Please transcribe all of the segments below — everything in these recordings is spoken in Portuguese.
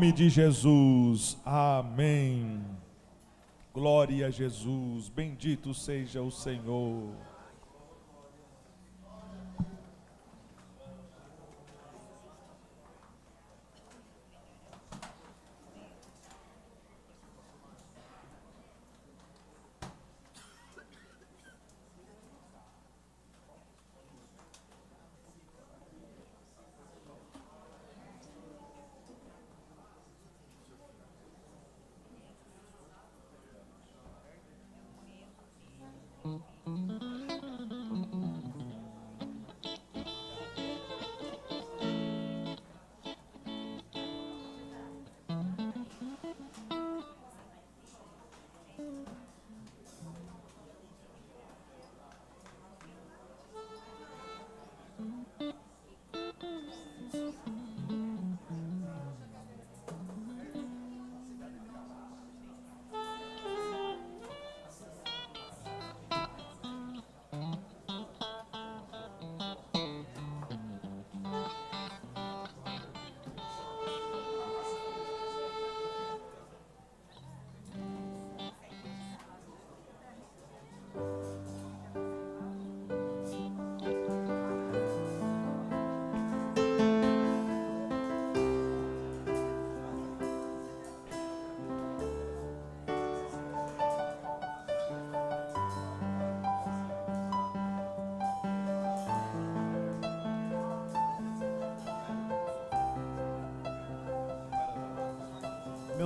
Em nome de Jesus, amém. Glória a Jesus, bendito seja o Senhor.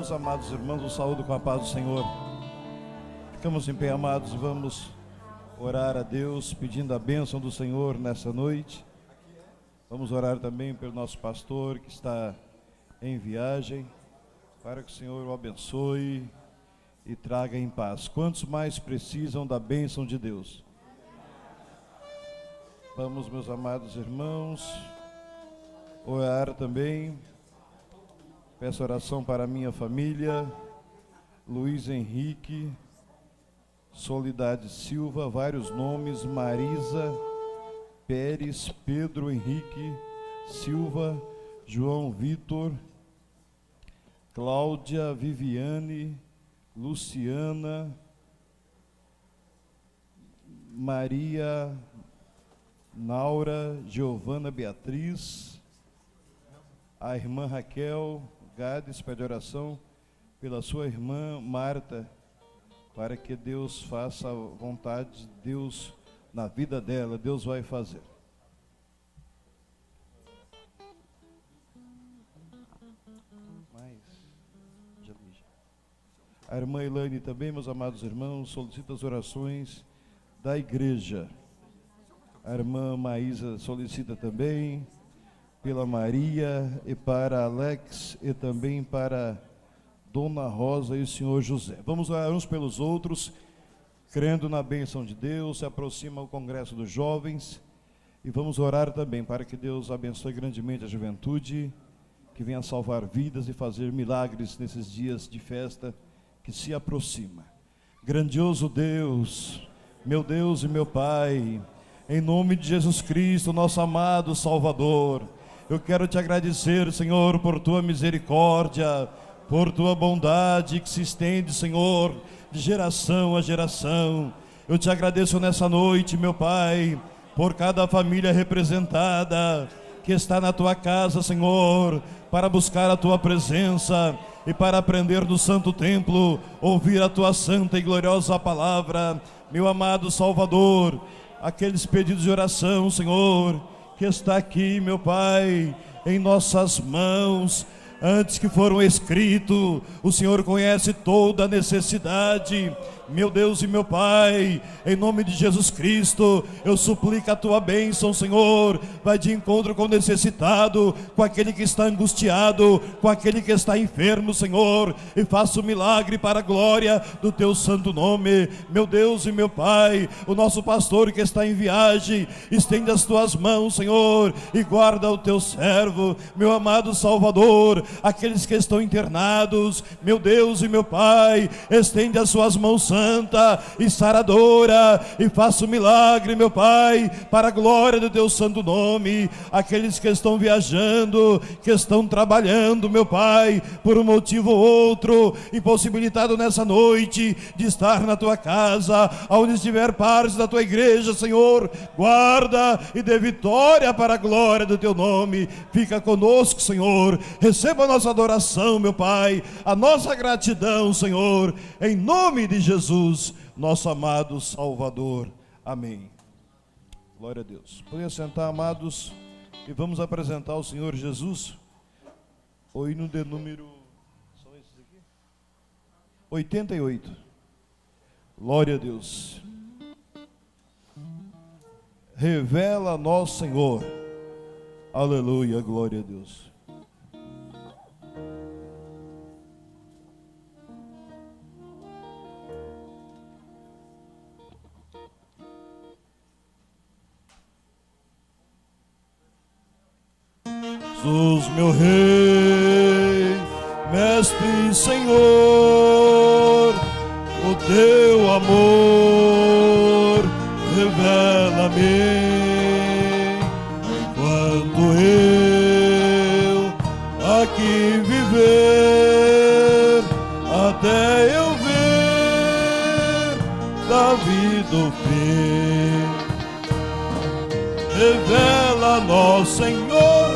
Meus amados irmãos, eu saúdo com a paz do Senhor. Ficamos em pé, amados, e vamos orar a Deus, pedindo a bênção do Senhor nessa noite. Vamos orar também pelo nosso pastor que está em viagem, para que o Senhor o abençoe e traga em paz. Quantos mais precisam da bênção de Deus? Vamos, meus amados irmãos, orar também. Peço oração para a minha família, Luiz Henrique, Soledade Silva, vários nomes, Marisa Pérez, Pedro Henrique Silva, João Vitor, Cláudia Viviane, Luciana, Maria Naura, Giovana Beatriz, a irmã Raquel Gades pede oração pela sua irmã Marta, para que Deus faça a vontade de Deus na vida dela. Deus vai fazer. A irmã Elaine também, meus amados irmãos, solicita as orações da igreja. A irmã Maísa solicita também pela Maria e para Alex e também para Dona Rosa e o senhor José. Vamos orar uns pelos outros, crendo na bênção de Deus. Se aproxima o Congresso dos Jovens e vamos orar também para que Deus abençoe grandemente a juventude, que venha salvar vidas e fazer milagres nesses dias de festa que se aproxima. Grandioso Deus e meu Pai, em nome de Jesus Cristo, nosso amado Salvador, eu quero te agradecer, Senhor, por tua misericórdia, por tua bondade que se estende, Senhor, de geração a geração. Eu te agradeço nessa noite, meu Pai, por cada família representada que está na tua casa, Senhor, para buscar a tua presença e para aprender do santo templo, ouvir a tua santa e gloriosa palavra. Meu amado Salvador, aqueles pedidos de oração, Senhor, que está aqui, meu Pai, em nossas mãos, antes que foram escritos, o Senhor conhece toda a necessidade. Meu Deus e meu Pai, em nome de Jesus Cristo, eu suplico a tua bênção, Senhor. Vai de encontro com o necessitado, com aquele que está angustiado, com aquele que está enfermo, Senhor, e faça o milagre para a glória do teu santo nome. Meu Deus e meu Pai, o nosso pastor que está em viagem, estende as tuas mãos, Senhor, e guarda o teu servo. Meu amado Salvador, aqueles que estão internados, meu Deus e meu Pai, estende as suas mãos santa e saradora, e faça um milagre, meu Pai, para a glória do teu santo nome. Aqueles que estão viajando, que estão trabalhando, meu Pai, por um motivo ou outro, impossibilitado nessa noite de estar na tua casa, aonde estiver parte da tua igreja, Senhor, guarda e dê vitória para a glória do teu nome. Fica conosco, Senhor, receba a nossa adoração, meu Pai, a nossa gratidão, Senhor, em nome de Jesus, nosso amado Salvador. Amém. Glória a Deus. Podem sentar, amados, e vamos apresentar ao Senhor Jesus o hino de número 88. Glória a Deus. Revela a nós, Senhor. Aleluia, glória a Deus. Jesus, meu Rei, Mestre e Senhor, o teu amor revela-me, enquanto eu aqui viver, até eu ver da vida o fim. Revela-nos, Senhor,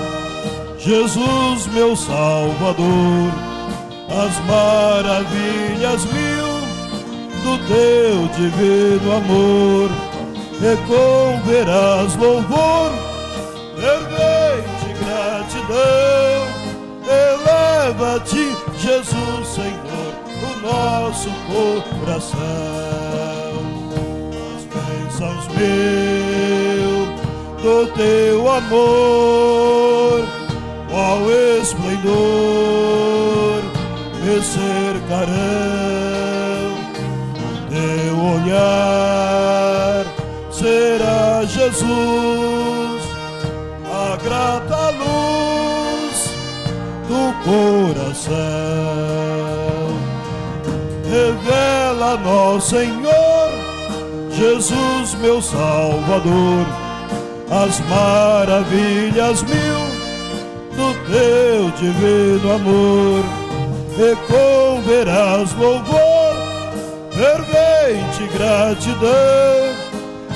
Jesus, meu Salvador, as maravilhas mil do teu divino amor. E com verás louvor, fervente gratidão, eleva-te, Jesus, Senhor, o nosso coração. As bênçãos mil do teu amor, qual esplendor me cercarão. Teu olhar será, Jesus, a grata luz do coração. Revela-nos, Senhor, Jesus, meu Salvador, as maravilhas mil do teu divino amor. E com verás louvor, fervente gratidão,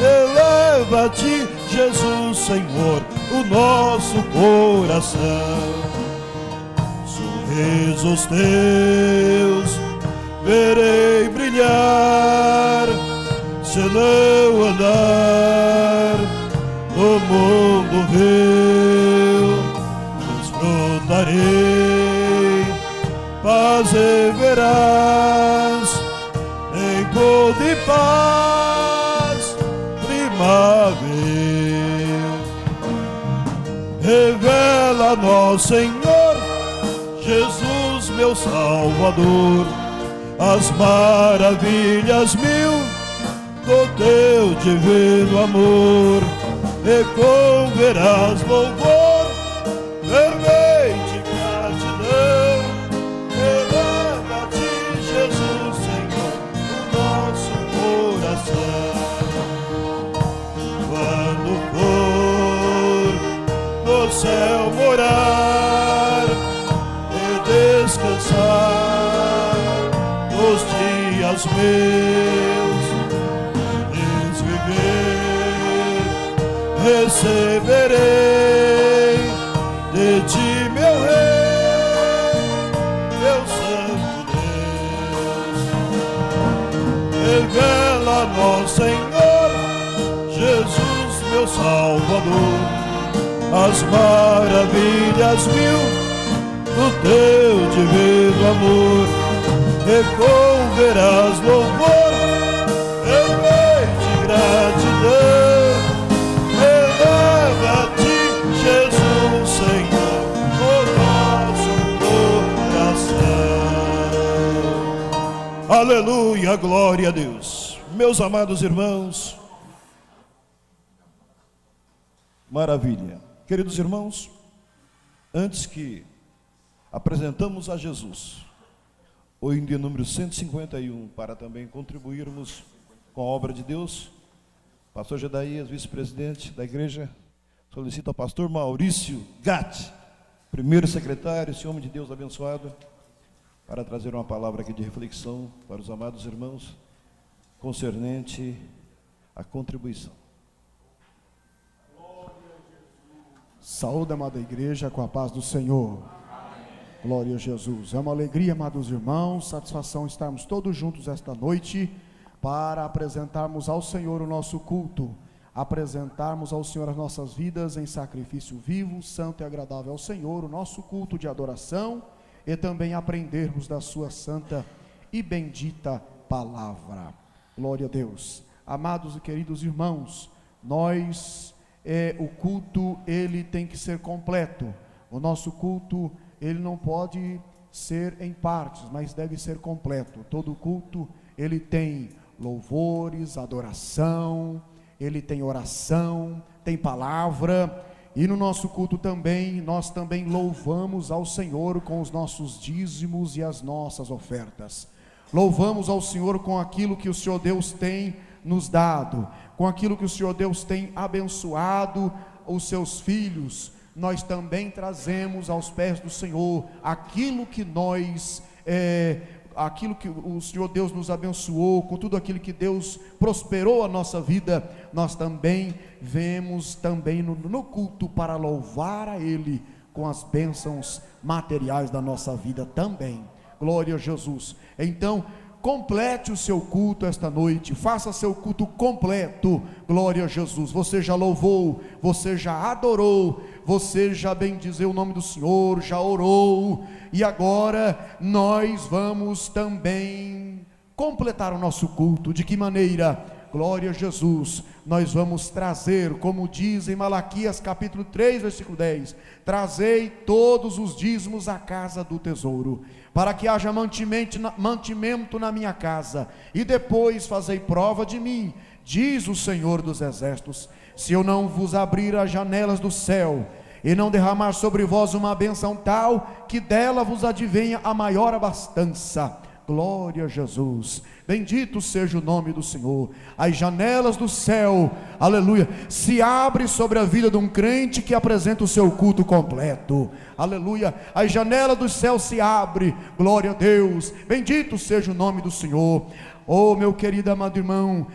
eleva-te, Jesus, Senhor, o nosso coração. Sorrisos teus verei brilhar, se não andar no mundo vil, desfrutarei paz e verás, tempo de paz, primavera. Revela-nos, Senhor, Jesus, meu Salvador, as maravilhas mil do teu divino amor. E com verás louvor, fervente gratidão, eleva-te, Jesus, Senhor, o nosso coração. Quando for no céu morar e descansar nos dias meus, feliz viver, receberei de ti, meu Rei, meu santo Deus. Revela-nos, Senhor, Jesus, meu Salvador, as maravilhas mil do teu divino amor. E com verás louvor, fervente gratidão, eleva-te, Jesus, Senhor, o nosso coração. Aleluia, glória a Deus. Meus amados irmãos, maravilha. Queridos irmãos, antes que apresentamos a Jesus, o hino de número 151, para também contribuirmos com a obra de Deus. Pastor Gedaías, vice-presidente da igreja, solicita ao pastor Maurício Gatti, primeiro secretário, esse homem de Deus abençoado, para trazer uma palavra aqui de reflexão para os amados irmãos, concernente à contribuição. Saúde, amada igreja, com a paz do Senhor. Amém. Glória a Jesus. É uma alegria, amados irmãos, satisfação estarmos todos juntos esta noite para apresentarmos ao Senhor o nosso culto, apresentarmos ao Senhor as nossas vidas em sacrifício vivo, santo e agradável ao Senhor, o nosso culto de adoração, e também aprendermos da sua santa e bendita palavra. Glória a Deus. Amados e queridos irmãos, o culto, ele tem que ser completo. O nosso culto, ele não pode ser em partes, mas deve ser completo. Todo culto, ele tem louvores, adoração, ele tem oração, tem palavra. E no nosso culto também, nós também louvamos ao Senhor com os nossos dízimos e as nossas ofertas. Louvamos ao Senhor com aquilo que o Senhor Deus tem nos dado, com aquilo que o Senhor Deus tem abençoado os seus filhos. Nós também trazemos aos pés do Senhor aquilo que aquilo que o Senhor Deus nos abençoou, com tudo aquilo que Deus prosperou a nossa vida. Nós também vemos também no culto para louvar a Ele com as bênçãos materiais da nossa vida também. Glória a Jesus. Então, complete o seu culto esta noite, faça seu culto completo. Glória a Jesus. Você já louvou, você já adorou, você já bendizeu o nome do Senhor, já orou, e agora nós vamos também completar o nosso culto. De que maneira? Glória a Jesus. Nós vamos trazer, como diz em Malaquias capítulo 3, versículo 10, trazei todos os dízimos à casa do tesouro, para que haja mantimento na minha casa, e depois fazei prova de mim, diz o Senhor dos exércitos, se eu não vos abrir as janelas do céu, e não derramar sobre vós uma bênção tal, que dela vos advenha a maior abastança. Glória a Jesus, bendito seja o nome do Senhor. As janelas do céu, aleluia, se abrem sobre a vida de um crente que apresenta o seu culto completo, aleluia. As janelas do céu se abrem, glória a Deus, bendito seja o nome do Senhor. Oh, meu querido amado irmão,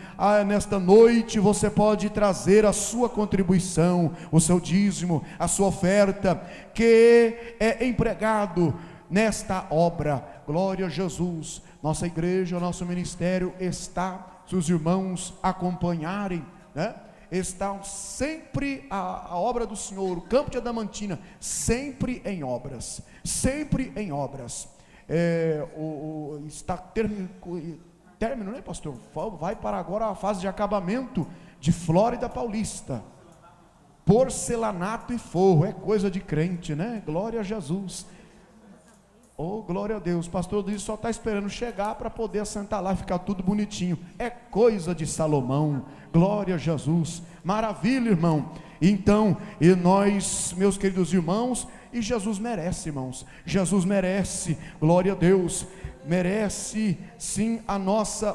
nesta noite você pode trazer a sua contribuição, o seu dízimo, a sua oferta, que é empregado nesta obra. Glória a Jesus. Nossa igreja, nosso ministério está, se os irmãos acompanharem, né? Estão sempre a obra do Senhor, o campo de Adamantina, sempre em obras, sempre em obras. Está término, né, pastor? Vai para agora a fase de acabamento de Flórida Paulista. Porcelanato e forro, é coisa de crente, né? Glória a Jesus. Oh, glória a Deus. Pastor Luiz só está esperando chegar para poder assentar lá e ficar tudo bonitinho. É coisa de Salomão. Glória a Jesus. Maravilha, irmão. Então, e nós, meus queridos irmãos, e Jesus merece, irmãos. Jesus merece, glória a Deus. Merece sim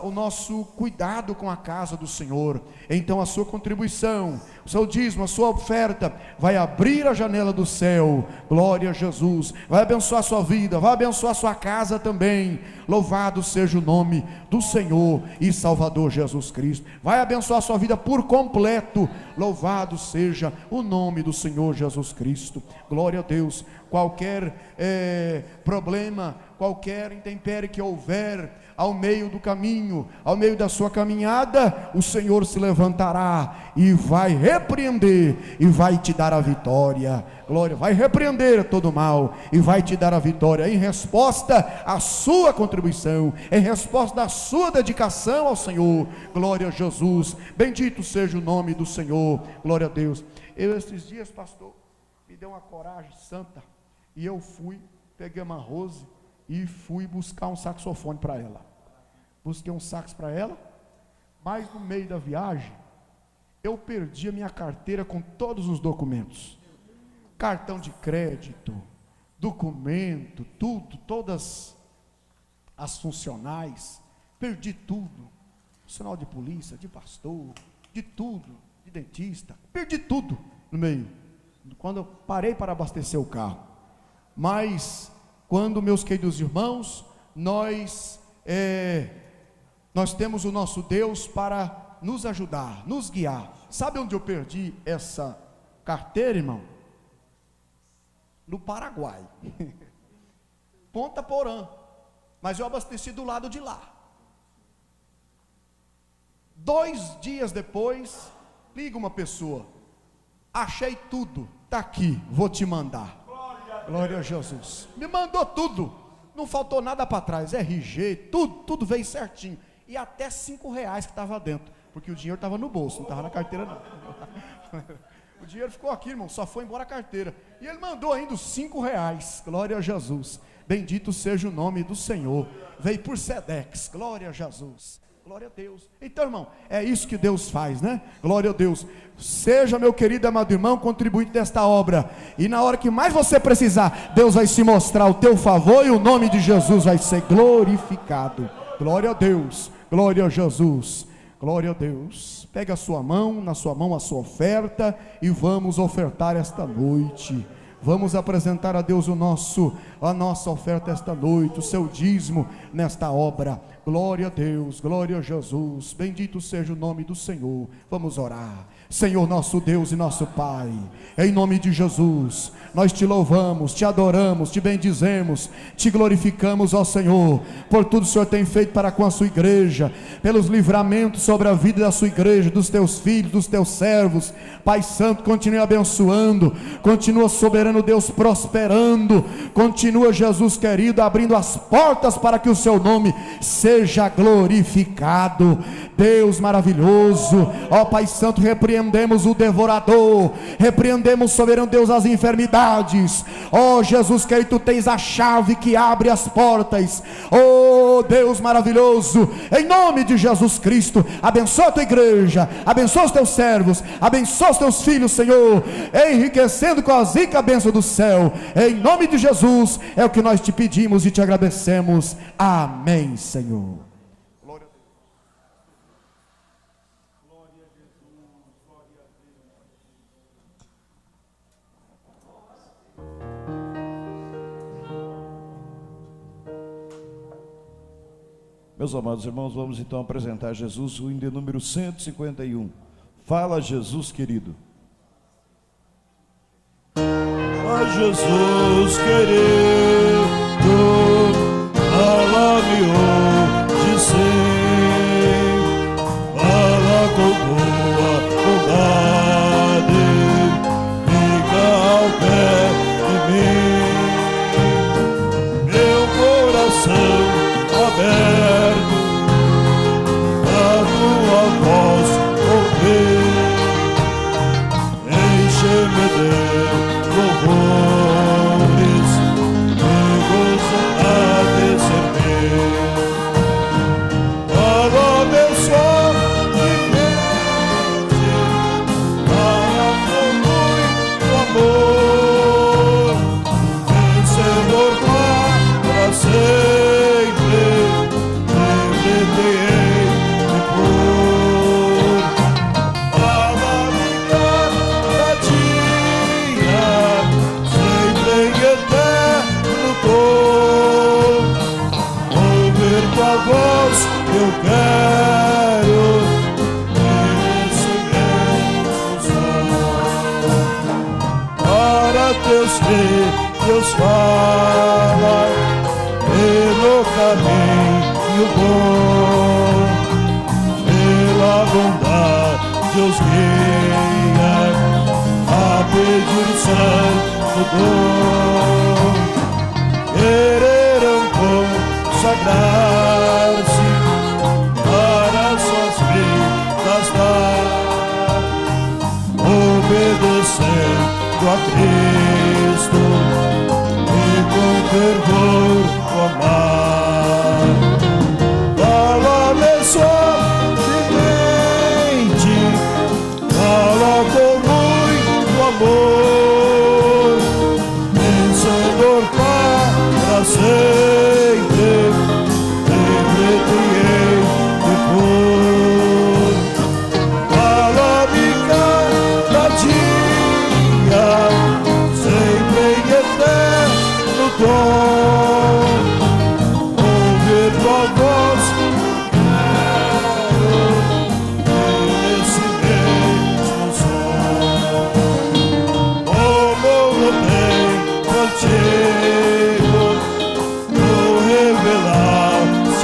o nosso cuidado com a casa do Senhor. Então a sua contribuição, o seu dízimo, a sua oferta vai abrir a janela do céu. Glória a Jesus. Vai abençoar a sua vida, vai abençoar a sua casa também. Louvado seja o nome do Senhor e Salvador Jesus Cristo. Vai abençoar a sua vida por completo. Louvado seja o nome do Senhor Jesus Cristo. Glória a Deus. Qualquer problema, qualquer intempérie que houver ao meio do caminho, ao meio da sua caminhada, o Senhor se levantará e vai repreender e vai te dar a vitória. Glória, vai repreender todo o mal e vai te dar a vitória em resposta à sua contribuição, em resposta da sua dedicação ao Senhor. Glória a Jesus, bendito seja o nome do Senhor. Glória a Deus. Esses dias, pastor, me deu uma coragem santa, e eu peguei uma Rose e fui buscar um saxofone para ela. Busquei um sax para ela, mas no meio da viagem eu perdi a minha carteira com todos os documentos, cartão de crédito, documento, tudo, todas as funcionais, perdi tudo, funcional de polícia, de pastor, de tudo, de dentista, perdi tudo no meio, quando eu parei para abastecer o carro. Mas, quando, meus queridos irmãos, nós temos o nosso Deus para nos ajudar, nos guiar. Sabe onde eu perdi essa carteira, irmão? No Paraguai, Ponta Porã, mas eu abasteci do lado de lá. 2 dias depois, liga uma pessoa: achei tudo, está aqui, vou te mandar. Glória a Jesus. Me mandou tudo, não faltou nada para trás, RG, tudo veio certinho. E até R$5 que estava dentro, porque o dinheiro estava no bolso, não estava na carteira não. O dinheiro ficou aqui, irmão, só foi embora a carteira. E ele mandou ainda os R$5. Glória a Jesus. Bendito seja o nome do Senhor. Veio por Sedex. Glória a Jesus. Glória a Deus. Então, irmão, é isso que Deus faz, né? Glória a Deus. Seja, meu querido amado irmão, contribuinte desta obra. E na hora que mais você precisar, Deus vai se mostrar ao teu favor e o nome de Jesus vai ser glorificado. Glória a Deus. Glória a Jesus. Glória a Deus. Pega a sua mão, na sua mão a sua oferta, e vamos ofertar esta noite. Vamos apresentar a Deus a nossa oferta esta noite, o seu dízimo nesta obra. Glória a Deus, glória a Jesus. Bendito seja o nome do Senhor. Vamos orar. Senhor nosso Deus e nosso Pai, em nome de Jesus, nós te louvamos, te adoramos, te bendizemos, te glorificamos, ó Senhor, por tudo que o Senhor tem feito para com a sua igreja, pelos livramentos sobre a vida da sua igreja, dos teus filhos, dos teus servos. Pai Santo, continue abençoando, continua, soberano Deus, prosperando, continua, Jesus querido, abrindo as portas para que o seu nome seja glorificado. Deus maravilhoso, ó Pai Santo, repreendemos o devorador, repreendemos, soberano Deus, as enfermidades. Ó Jesus querido, tu tens a chave que abre as portas. Ó Deus maravilhoso, em nome de Jesus Cristo, abençoa a tua igreja, abençoa os teus servos, abençoa os teus filhos, Senhor, enriquecendo com as ricas bênçãos do céu. Em nome de Jesus é o que nós te pedimos e te agradecemos. Amém, Senhor. Glória a Deus. Glória a Jesus. Glória a Deus. Meus amados irmãos, vamos então apresentar Jesus, o hino número 151. Fala, Jesus querido. Fala, Jesus querido, fala-me hoje sim, fala com tua bondade, fica ao pé de mim, meu coração aberto, a tua voz ouvir, enche-me de louvores, me gozo a te servir. Fala, abençoa de mente, fala com muito amor, vencedor para sempre, livre-te de pôr. Fala-me cada dia, sempre em eterno dor. Ouvir tua voz eu quero, nesse meu som. Para teus filhos fala, pelo caminho bom, pela bondade os guia a pedir santo dom. Quererão consagrar-se para suas vidas dar, obedecendo a Cristo e com fervor o amar. Fala, abençoa de mente, fala com muito amor, vencedor para sempre,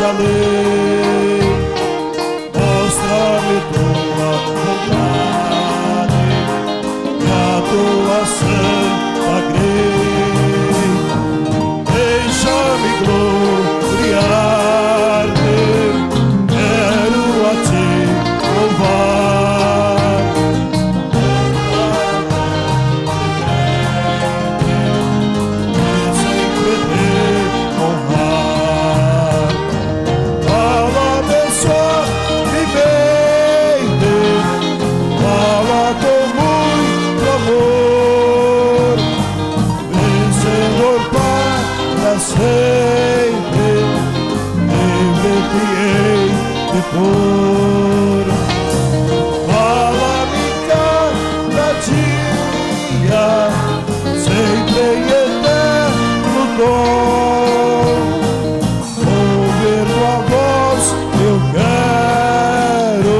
tua lei, mostra-me tua vontade e a tua santa grei. Deixa-me gloriar-te, quero a ti louvar. E sempre te honrar. Fala, abençoa-me bem, fala com muito amor. Vem, Senhor, para sempre, livre-te hei de dor. Fala-me cada dia, sempre em eterno dom. Ouvir tua voz eu quero,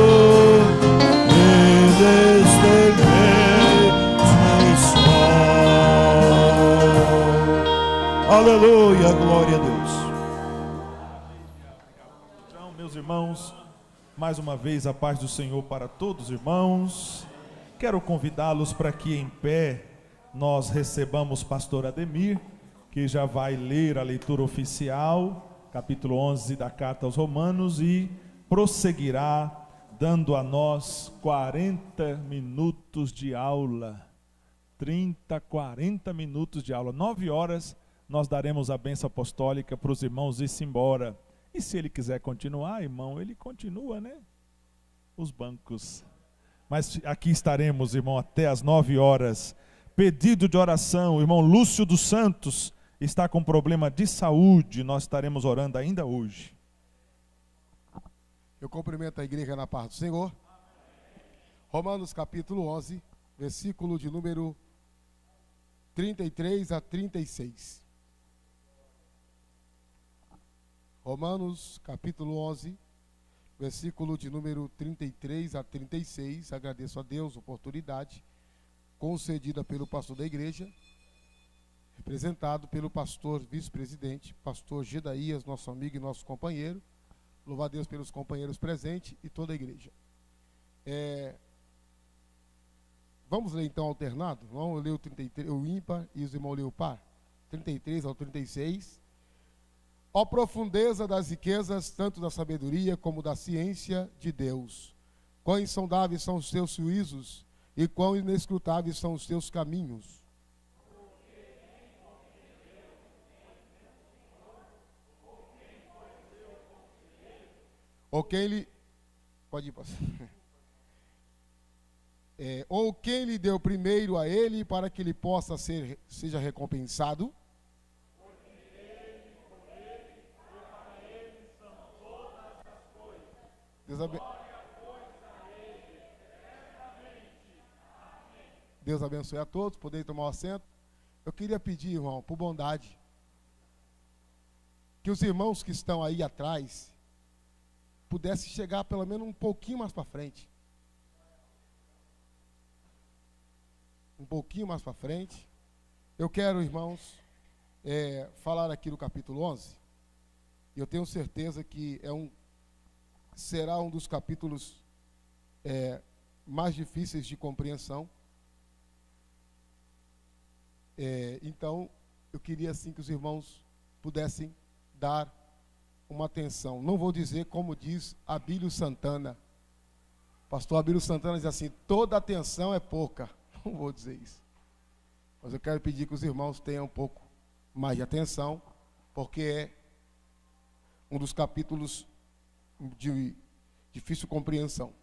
e deste mesmo som. Aleluia, glória a Deus. Então, meus irmãos, mais uma vez a paz do Senhor para todos, irmãos. Quero convidá-los para que em pé nós recebamos pastor Ademir, que já vai ler a leitura oficial, capítulo 11 da carta aos Romanos, e prosseguirá dando a nós 40 minutos de aula. 40 minutos de aula. 9 horas nós daremos a bênção apostólica para os irmãos ir-se embora. E se ele quiser continuar, irmão, ele continua, né? Os bancos. Mas aqui estaremos, irmão, até as 9 horas. Pedido de oração, o irmão Lúcio dos Santos está com problema de saúde. Nós estaremos orando ainda hoje. Eu cumprimento a igreja na paz do Senhor. Romanos capítulo 11, versículo de número 33 a 36. Romanos capítulo 11, versículo de número 33 a 36. Agradeço a Deus a oportunidade concedida pelo pastor da igreja, representado pelo pastor vice-presidente, pastor Gedaías, nosso amigo e nosso companheiro. Louvar a Deus pelos companheiros presentes e toda a igreja. Vamos ler então alternado? Vamos ler o 33, o ímpar, e os irmãos ler o par. 33 ao 36. Ó profundeza das riquezas, tanto da sabedoria como da ciência de Deus. Quão insondáveis são os teus juízos e quão inescrutáveis são os teus caminhos. Ou quem lhe... Pode ir, pastor. Ou quem lhe deu primeiro a ele para que ele possa seja recompensado. Deus abençoe a todos, poderem tomar o assento. Eu queria pedir, irmão, por bondade, que os irmãos que estão aí atrás pudessem chegar pelo menos um pouquinho mais para frente. Um pouquinho mais para frente. Eu quero, irmãos, falar aqui no capítulo 11. E eu tenho certeza que será um dos capítulos mais difíceis de compreensão. Então, eu queria assim que os irmãos pudessem dar uma atenção. Não vou dizer como diz Abílio Santana. Pastor Abílio Santana diz assim: toda atenção é pouca. Não vou dizer isso. Mas eu quero pedir que os irmãos tenham um pouco mais de atenção, porque é um dos capítulos de difícil compreensão.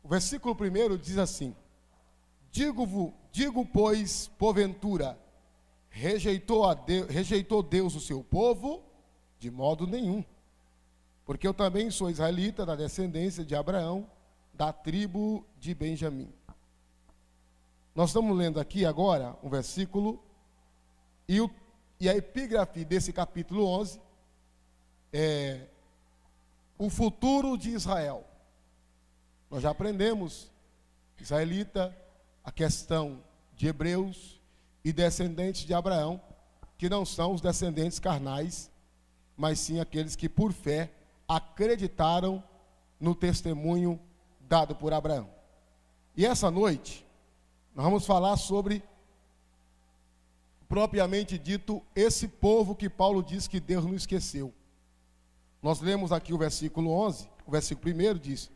O versículo 1 diz assim: Digo, pois, porventura, rejeitou Deus o seu povo? De modo nenhum. Porque eu também sou israelita, da descendência de Abraão, da tribo de Benjamim. Nós estamos lendo aqui agora um versículo, e a epígrafe desse capítulo 11 é o futuro de Israel. Nós já aprendemos, israelita, a questão de hebreus e descendentes de Abraão, que não são os descendentes carnais, mas sim aqueles que por fé acreditaram no testemunho dado por Abraão. E essa noite, nós vamos falar sobre, propriamente dito, esse povo que Paulo diz que Deus não esqueceu. Nós lemos aqui o versículo 11, o versículo 1 diz: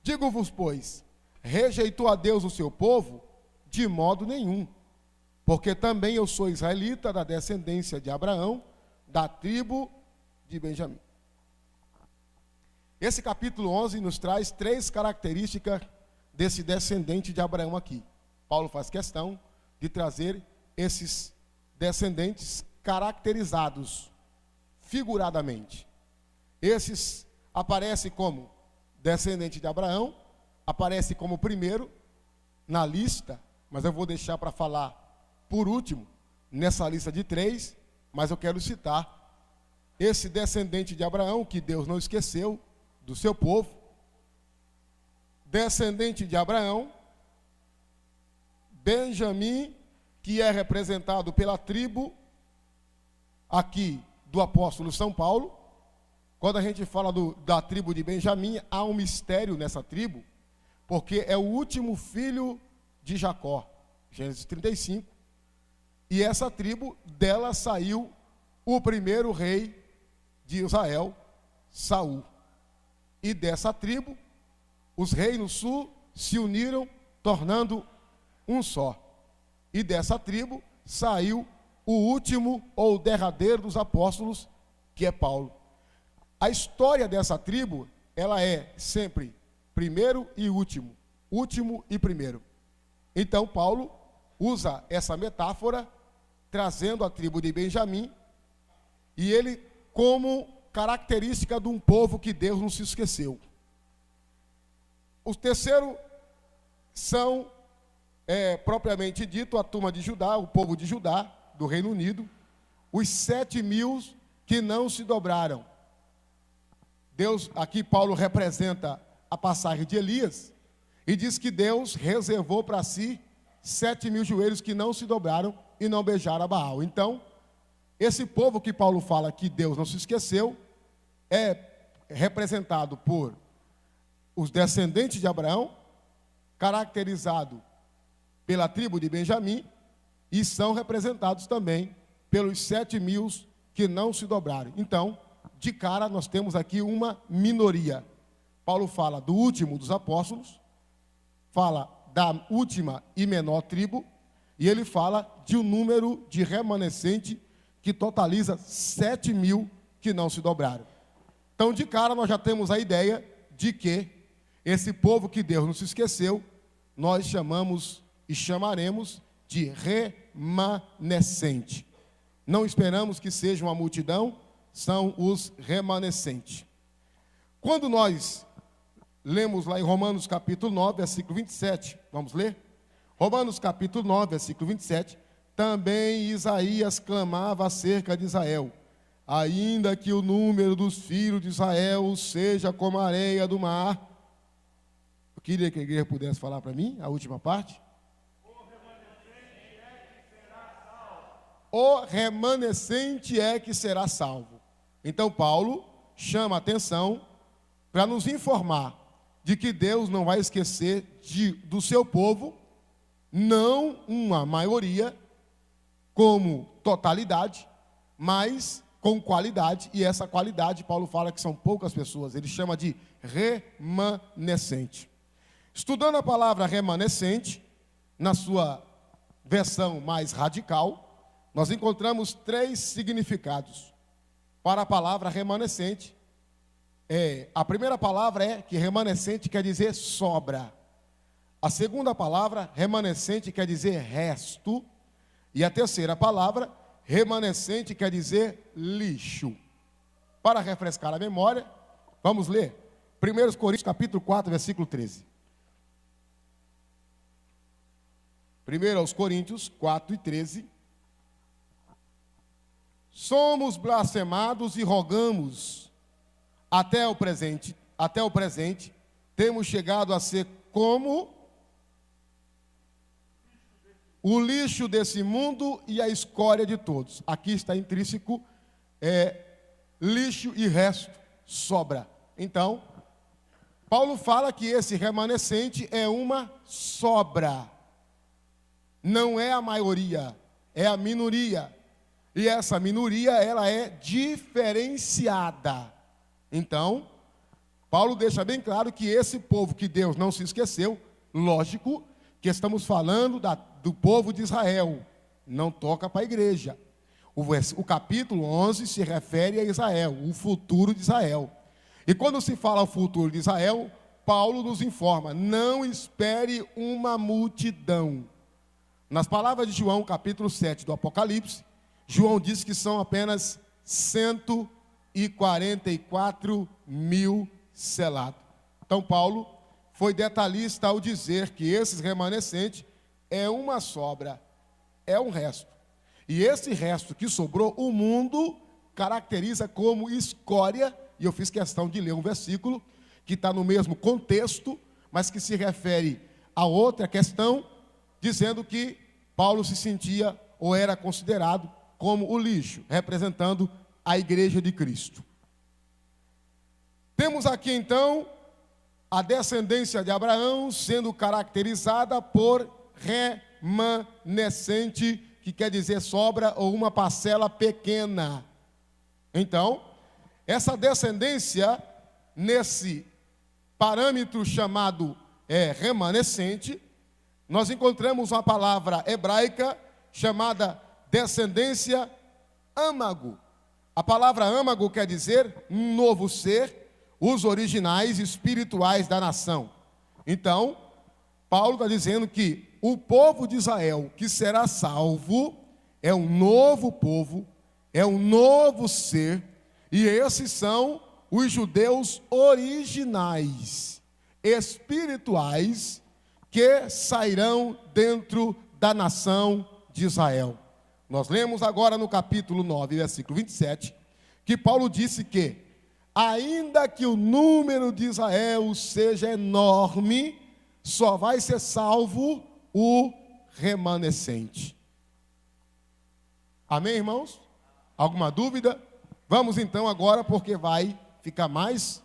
digo-vos, pois, rejeitou a Deus o seu povo? De modo nenhum, porque também eu sou israelita, da descendência de Abraão, da tribo de Benjamim. Esse capítulo 11 nos traz 3 características desse descendente de Abraão aqui. Paulo faz questão de trazer esses descendentes caracterizados figuradamente. Esses aparecem como descendente de Abraão, aparece como primeiro na lista, mas eu vou deixar para falar por último, nessa lista de 3, mas eu quero citar esse descendente de Abraão, que Deus não esqueceu do seu povo, descendente de Abraão, Benjamim, que é representado pela tribo aqui do apóstolo São Paulo. Quando a gente fala da tribo de Benjamim, há um mistério nessa tribo, porque é o último filho de Jacó, Gênesis 35, e essa tribo, dela saiu o primeiro rei de Israel, Saul. E dessa tribo, os reis no sul se uniram, tornando um só. E dessa tribo saiu o último ou derradeiro dos apóstolos, que é Paulo. A história dessa tribo, ela é sempre primeiro e último, último e primeiro. Então Paulo usa essa metáfora, trazendo a tribo de Benjamim, e ele como característica de um povo que Deus não se esqueceu. O terceiro são, propriamente dito, a turma de Judá, o povo de Judá, do Reino Unido, os 7.000 que não se dobraram. Deus, aqui Paulo representa a passagem de Elias, e diz que Deus reservou para si 7.000 joelhos que não se dobraram e não beijaram a Baal. Então, esse povo que Paulo fala que Deus não se esqueceu, é representado por os descendentes de Abraão, caracterizado pela tribo de Benjamim, e são representados também pelos 7.000 que não se dobraram. Então, de cara, nós temos aqui uma minoria. Paulo fala do último dos apóstolos, fala da última e menor tribo, e ele fala de um número de remanescente que totaliza 7.000 que não se dobraram. Então, de cara, nós já temos a ideia de que esse povo que Deus não se esqueceu, nós chamamos e chamaremos de remanescente. Não esperamos que seja uma multidão, são os remanescentes. Quando nós lemos lá em Romanos capítulo 9, versículo 27, vamos ler? Romanos capítulo 9, versículo 27, também Isaías clamava acerca de Israel: ainda que o número dos filhos de Israel seja como a areia do mar. Eu queria que a igreja pudesse falar para mim, a última parte. O remanescente é que será salvo. Então Paulo chama a atenção para nos informar de que Deus não vai esquecer do seu povo, não uma maioria, como totalidade, mas com qualidade, e essa qualidade, Paulo fala que são poucas pessoas, ele chama de remanescente. Estudando a palavra remanescente, na sua versão mais radical, nós encontramos 3 significados para a palavra remanescente. A primeira palavra é que remanescente quer dizer sobra. A segunda palavra, remanescente, quer dizer resto. E a terceira palavra, remanescente, quer dizer lixo. Para refrescar a memória, vamos ler 1 Coríntios capítulo 4, versículo 13. 1 Coríntios 4 e 13. Somos blasfemados e rogamos até o presente, temos chegado a ser como o lixo desse mundo e a escória de todos. Aqui está intrínseco, lixo e resto, sobra. Então, Paulo fala que esse remanescente é uma sobra. Não é a maioria, é a minoria. E essa minoria, ela é diferenciada. Então, Paulo deixa bem claro que esse povo que Deus não se esqueceu, lógico que estamos falando do povo de Israel, não toca para a igreja. O capítulo 11 se refere a Israel, o futuro de Israel. E quando se fala o futuro de Israel, Paulo nos informa, não espere uma multidão. Nas palavras de João, capítulo 7 do Apocalipse, João diz que são apenas 144 mil selados. Então Paulo foi detalhista ao dizer que esses remanescentes é uma sobra, é um resto. E esse resto que sobrou, o mundo caracteriza como escória, e eu fiz questão de ler um versículo que está no mesmo contexto, mas que se refere a outra questão, dizendo que Paulo se sentia ou era considerado como o lixo, representando a igreja de Cristo. Temos aqui então a descendência de Abraão sendo caracterizada por remanescente, que quer dizer sobra ou uma parcela pequena. Então, essa descendência, nesse parâmetro chamado remanescente, nós encontramos uma palavra hebraica chamada descendência âmago. A palavra âmago quer dizer um novo ser, os originais espirituais da nação. Então, Paulo está dizendo que o povo de Israel que será salvo é um novo povo, é um novo ser, e esses são os judeus originais, espirituais, que sairão dentro da nação de Israel. Nós lemos agora no capítulo 9, versículo 27, que Paulo disse que, ainda que o número de Israel seja enorme, só vai ser salvo o remanescente. Amém, irmãos? Alguma dúvida? Vamos então agora, porque vai ficar mais,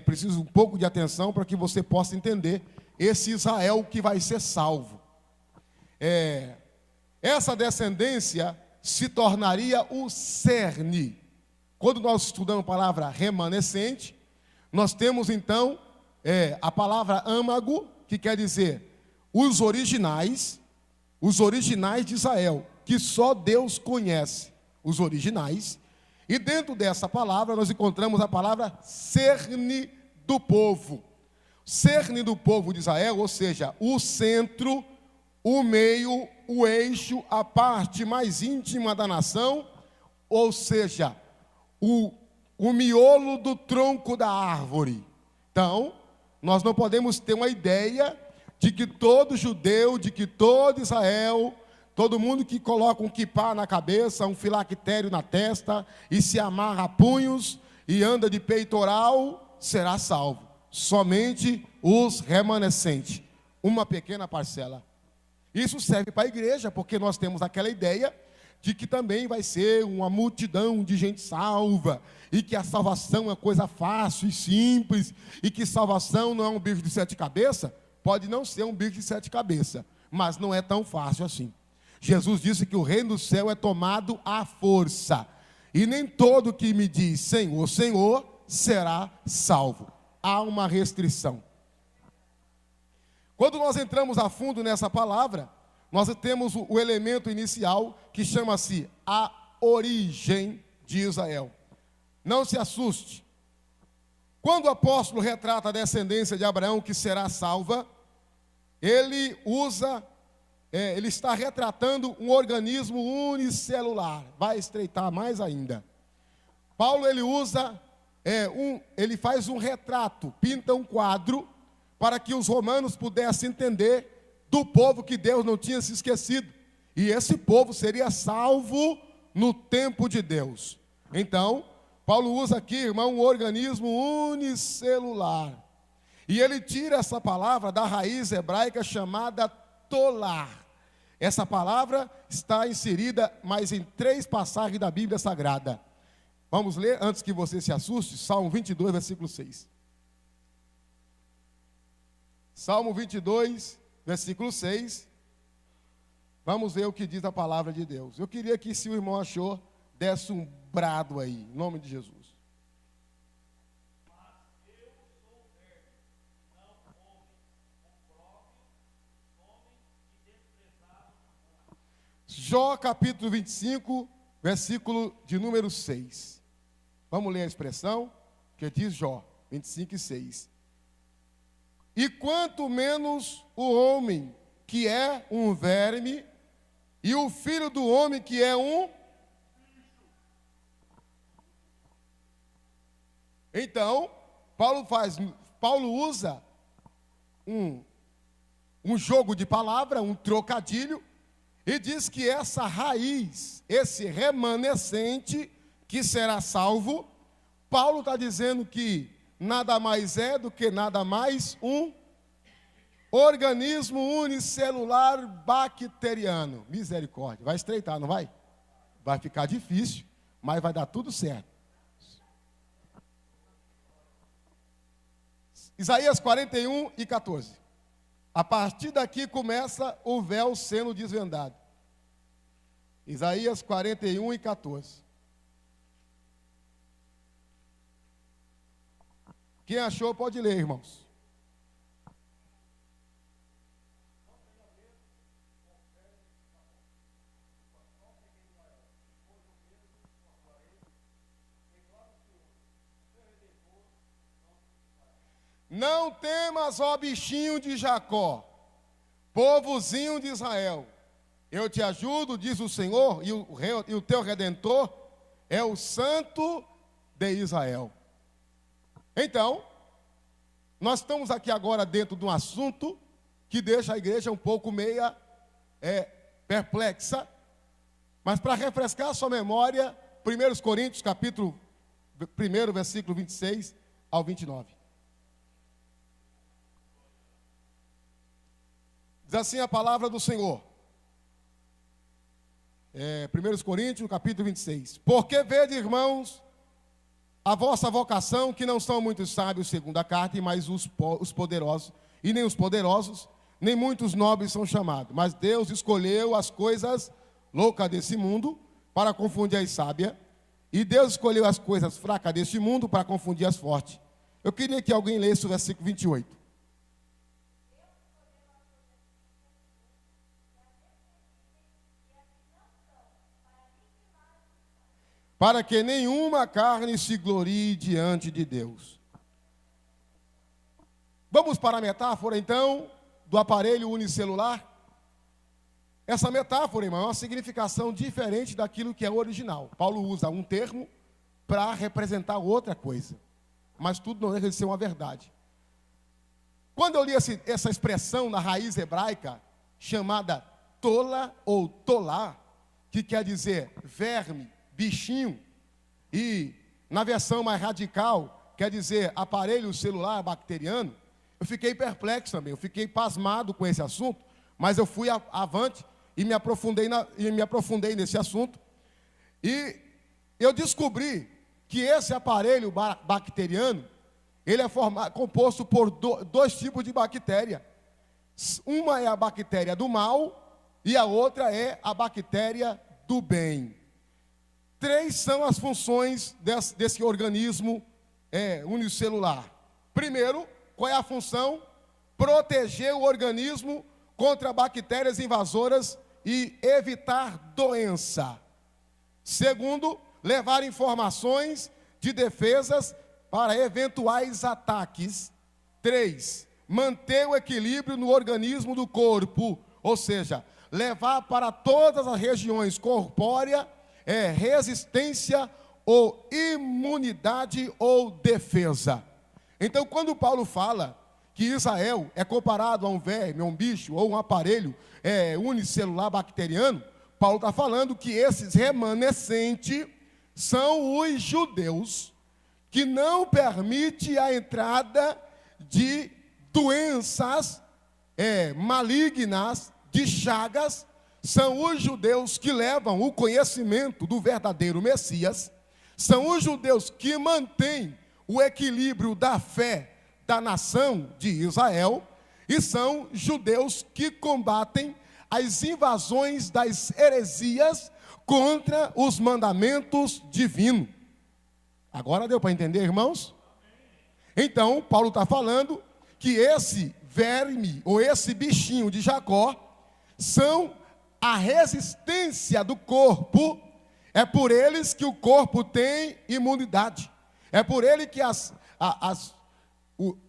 preciso um pouco de atenção para que você possa entender esse Israel que vai ser salvo. Essa descendência se tornaria o cerne. Quando nós estudamos a palavra remanescente, nós temos então a palavra âmago, que quer dizer os originais de Israel, que só Deus conhece, os originais. E dentro dessa palavra nós encontramos a palavra cerne do povo. Cerne do povo de Israel, ou seja, o centro, o meio, o eixo, a parte mais íntima da nação, ou seja, o miolo do tronco da árvore. Então, nós não podemos ter uma ideia de que todo judeu, de que todo Israel, todo mundo que coloca um quipá na cabeça, um filactério na testa, e se amarra a punhos, e anda de peitoral, será salvo. Somente os remanescentes, uma pequena parcela. Isso serve para a igreja, porque nós temos aquela ideia de que também vai ser uma multidão de gente salva, e que a salvação é uma coisa fácil e simples, e que salvação não é um bicho de 7 cabeças. Pode não ser um bicho de 7 cabeças, mas não é tão fácil assim. Jesus disse que o reino do céu é tomado à força, e nem todo que me diz Senhor, Senhor, será salvo. Há uma restrição. Quando nós entramos a fundo nessa palavra, nós temos o elemento inicial que chama-se a origem de Israel. Não se assuste. Quando o apóstolo retrata a descendência de Abraão que será salva, ele está retratando um organismo unicelular. Vai estreitar mais ainda. Paulo ele faz um retrato, pinta um quadro para que os romanos pudessem entender do povo que Deus não tinha se esquecido. E esse povo seria salvo no tempo de Deus. Então, Paulo usa aqui, irmão, um organismo unicelular. E ele tira essa palavra da raiz hebraica chamada tolar. Essa palavra está inserida mais em 3 passagens da Bíblia Sagrada. Vamos ler, antes que você se assuste, Salmo 22, versículo 6. Salmo 22, versículo 6. Vamos ver o que diz a palavra de Deus. Eu queria que, se o irmão achou, desse um brado aí, em nome de Jesus. Jó capítulo 25, versículo de número 6. Vamos ler a expressão que diz Jó 25 e 6. E quanto menos o homem que é um verme, e o filho do homem que é um... Então, Paulo usa um jogo de palavra, um trocadilho, e diz que essa raiz, esse remanescente que será salvo, Paulo está dizendo que nada mais é do que nada mais um organismo unicelular bacteriano. Misericórdia. Vai estreitar, não vai? Vai ficar difícil, mas vai dar tudo certo. Isaías 41 e 14. A partir daqui começa o véu sendo desvendado. Isaías 41 e 14. Quem achou pode ler, irmãos. Não temas, ó bichinho de Jacó, povozinho de Israel. Eu te ajudo, diz o Senhor, e o teu Redentor é o Santo de Israel. Então, nós estamos aqui agora dentro de um assunto que deixa a igreja um pouco meia perplexa. Mas para refrescar a sua memória, 1 Coríntios, capítulo 1, versículo 26 ao 29. Diz assim a palavra do Senhor. 1 Coríntios, capítulo 26. Porque vede, irmãos, a vossa vocação, que não são muitos sábios segundo a carne, mas os poderosos, e nem os poderosos, nem muitos nobres são chamados. Mas Deus escolheu as coisas loucas desse mundo para confundir as sábias, e Deus escolheu as coisas fracas deste mundo para confundir as fortes. Eu queria que alguém lesse o versículo 28. Para que nenhuma carne se glorie diante de Deus. Vamos para a metáfora, então, do aparelho unicelular? Essa metáfora, irmão, é uma significação diferente daquilo que é original. Paulo usa um termo para representar outra coisa. Mas tudo não deixa de ser uma verdade. Quando eu li essa expressão na raiz hebraica, chamada tola ou tolá, que quer dizer verme, bichinho, e na versão mais radical, quer dizer aparelho celular bacteriano, eu fiquei perplexo também, eu fiquei pasmado com esse assunto, mas eu fui avante e me aprofundei nesse assunto, e eu descobri que esse aparelho bacteriano, ele é composto por dois tipos de bactéria. Uma é a bactéria do mal e a outra é a bactéria do bem. 3 são as funções desse organismo unicelular. Primeiro, qual é a função? Proteger o organismo contra bactérias invasoras e evitar doença. Segundo, levar informações de defesas para eventuais ataques. 3, manter o equilíbrio no organismo do corpo, ou seja, levar para todas as regiões corpóreas resistência ou imunidade ou defesa. Então, quando Paulo fala que Israel é comparado a um verme, a um bicho ou um aparelho unicelular bacteriano, Paulo está falando que esses remanescentes são os judeus que não permitem a entrada de doenças malignas, de chagas, são os judeus que levam o conhecimento do verdadeiro Messias, são os judeus que mantêm o equilíbrio da fé da nação de Israel, e são judeus que combatem as invasões das heresias contra os mandamentos divinos. Agora deu para entender, irmãos? Então, Paulo está falando que esse verme, ou esse bichinho de Jacó, são a resistência do corpo. É por eles que o corpo tem imunidade. É por ele que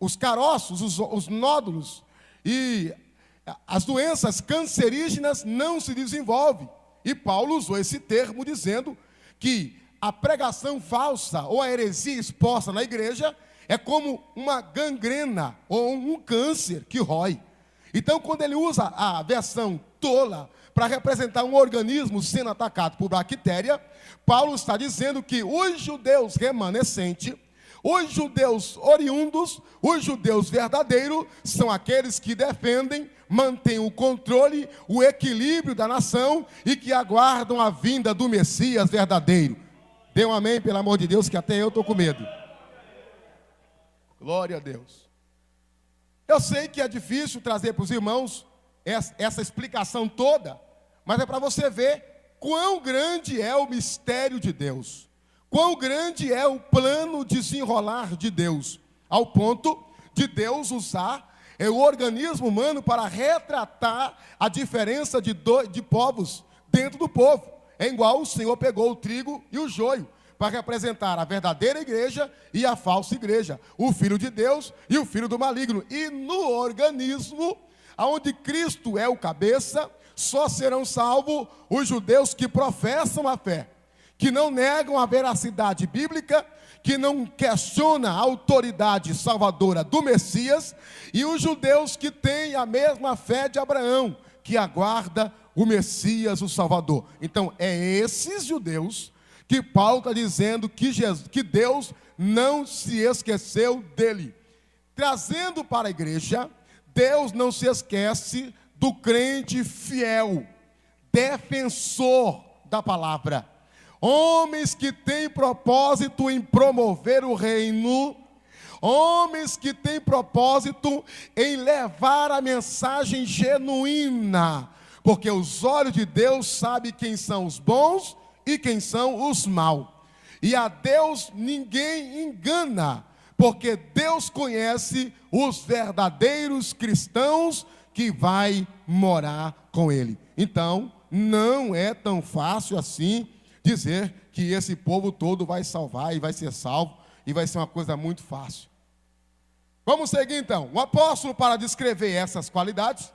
os caroços, os nódulos e as doenças cancerígenas não se desenvolvem. E Paulo usou esse termo dizendo que a pregação falsa ou a heresia exposta na igreja é como uma gangrena ou um câncer que rói. Então, quando ele usa a versão tola para representar um organismo sendo atacado por bactéria, Paulo está dizendo que os judeus remanescentes, os judeus oriundos, os judeus verdadeiros, são aqueles que defendem, mantêm o controle, o equilíbrio da nação e que aguardam a vinda do Messias verdadeiro. Dê um amém, pelo amor de Deus, que até eu estou com medo. Glória a Deus. Eu sei que é difícil trazer para os irmãos essa explicação toda, mas é para você ver quão grande é o mistério de Deus, quão grande é o plano de desenrolar de Deus, ao ponto de Deus usar o organismo humano para retratar a diferença de povos dentro do povo. É igual o Senhor pegou o trigo e o joio para representar a verdadeira igreja e a falsa igreja, o filho de Deus e o filho do maligno. E no organismo, onde Cristo é o cabeça, só serão salvos os judeus que professam a fé, que não negam a veracidade bíblica, que não questionam a autoridade salvadora do Messias, e os judeus que têm a mesma fé de Abraão, que aguarda o Messias, o Salvador. Então, é esses judeus que Paulo está dizendo que Deus não se esqueceu dele. Trazendo para a igreja, Deus não se esquece do crente fiel, defensor da palavra. Homens que têm propósito em promover o reino, homens que têm propósito em levar a mensagem genuína, porque os olhos de Deus sabem quem são os bons e quem são os maus. E a Deus ninguém engana, porque Deus conhece os verdadeiros cristãos que vai morar com Ele. Então, não é tão fácil assim dizer que esse povo todo vai salvar e vai ser salvo, e vai ser uma coisa muito fácil. Vamos seguir então. O apóstolo, para descrever essas qualidades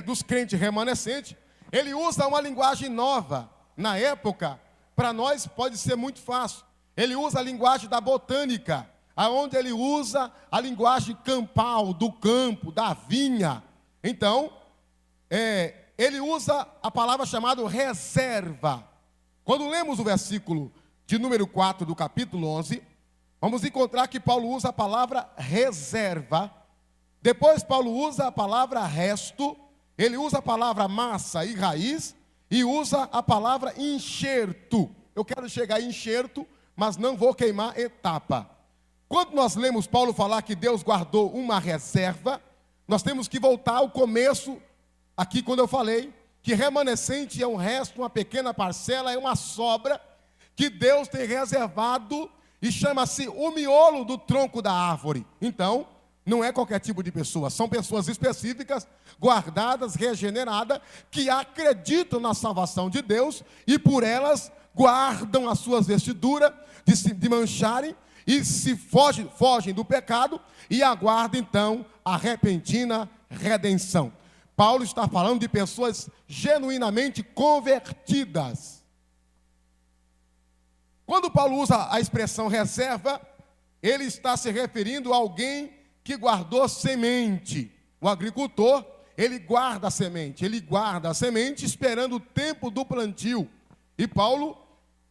dos crentes remanescentes, ele usa uma linguagem nova. Na época, para nós pode ser muito fácil. Ele usa a linguagem da botânica, aonde ele usa a linguagem campal, do campo, da vinha. Então, ele usa a palavra chamada reserva. Quando lemos o versículo de número 4 do capítulo 11, vamos encontrar que Paulo usa a palavra reserva. Depois Paulo usa a palavra resto. Ele usa a palavra massa e raiz. E usa a palavra enxerto. Eu quero chegar a enxerto, mas não vou queimar etapa. Quando nós lemos Paulo falar que Deus guardou uma reserva, nós temos que voltar ao começo, aqui quando eu falei que remanescente é um resto, uma pequena parcela, é uma sobra que Deus tem reservado e chama-se o miolo do tronco da árvore. Então, não é qualquer tipo de pessoa, são pessoas específicas, guardadas, regeneradas, que acreditam na salvação de Deus e por elas guardam as suas vestiduras de mancharem e se fogem do pecado e aguardam então a repentina redenção. Paulo está falando de pessoas genuinamente convertidas. Quando Paulo usa a expressão reserva, ele está se referindo a alguém que guardou semente. O agricultor, ele guarda a semente esperando o tempo do plantio. E Paulo,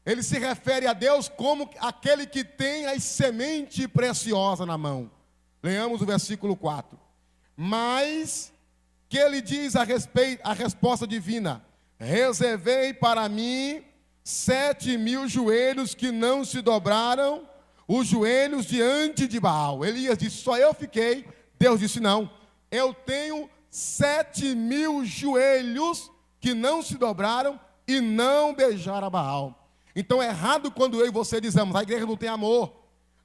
ele se refere a Deus como aquele que tem a semente preciosa na mão. Leamos o versículo 4. Mas que ele diz a respeito, a resposta divina: reservei para mim 7.000 joelhos que não se dobraram, os joelhos diante de Baal. Elias disse: só eu fiquei. Deus disse: não, eu tenho 7.000 joelhos que não se dobraram e não beijaram a Baal. Então é errado quando eu e você dizemos: a igreja não tem amor,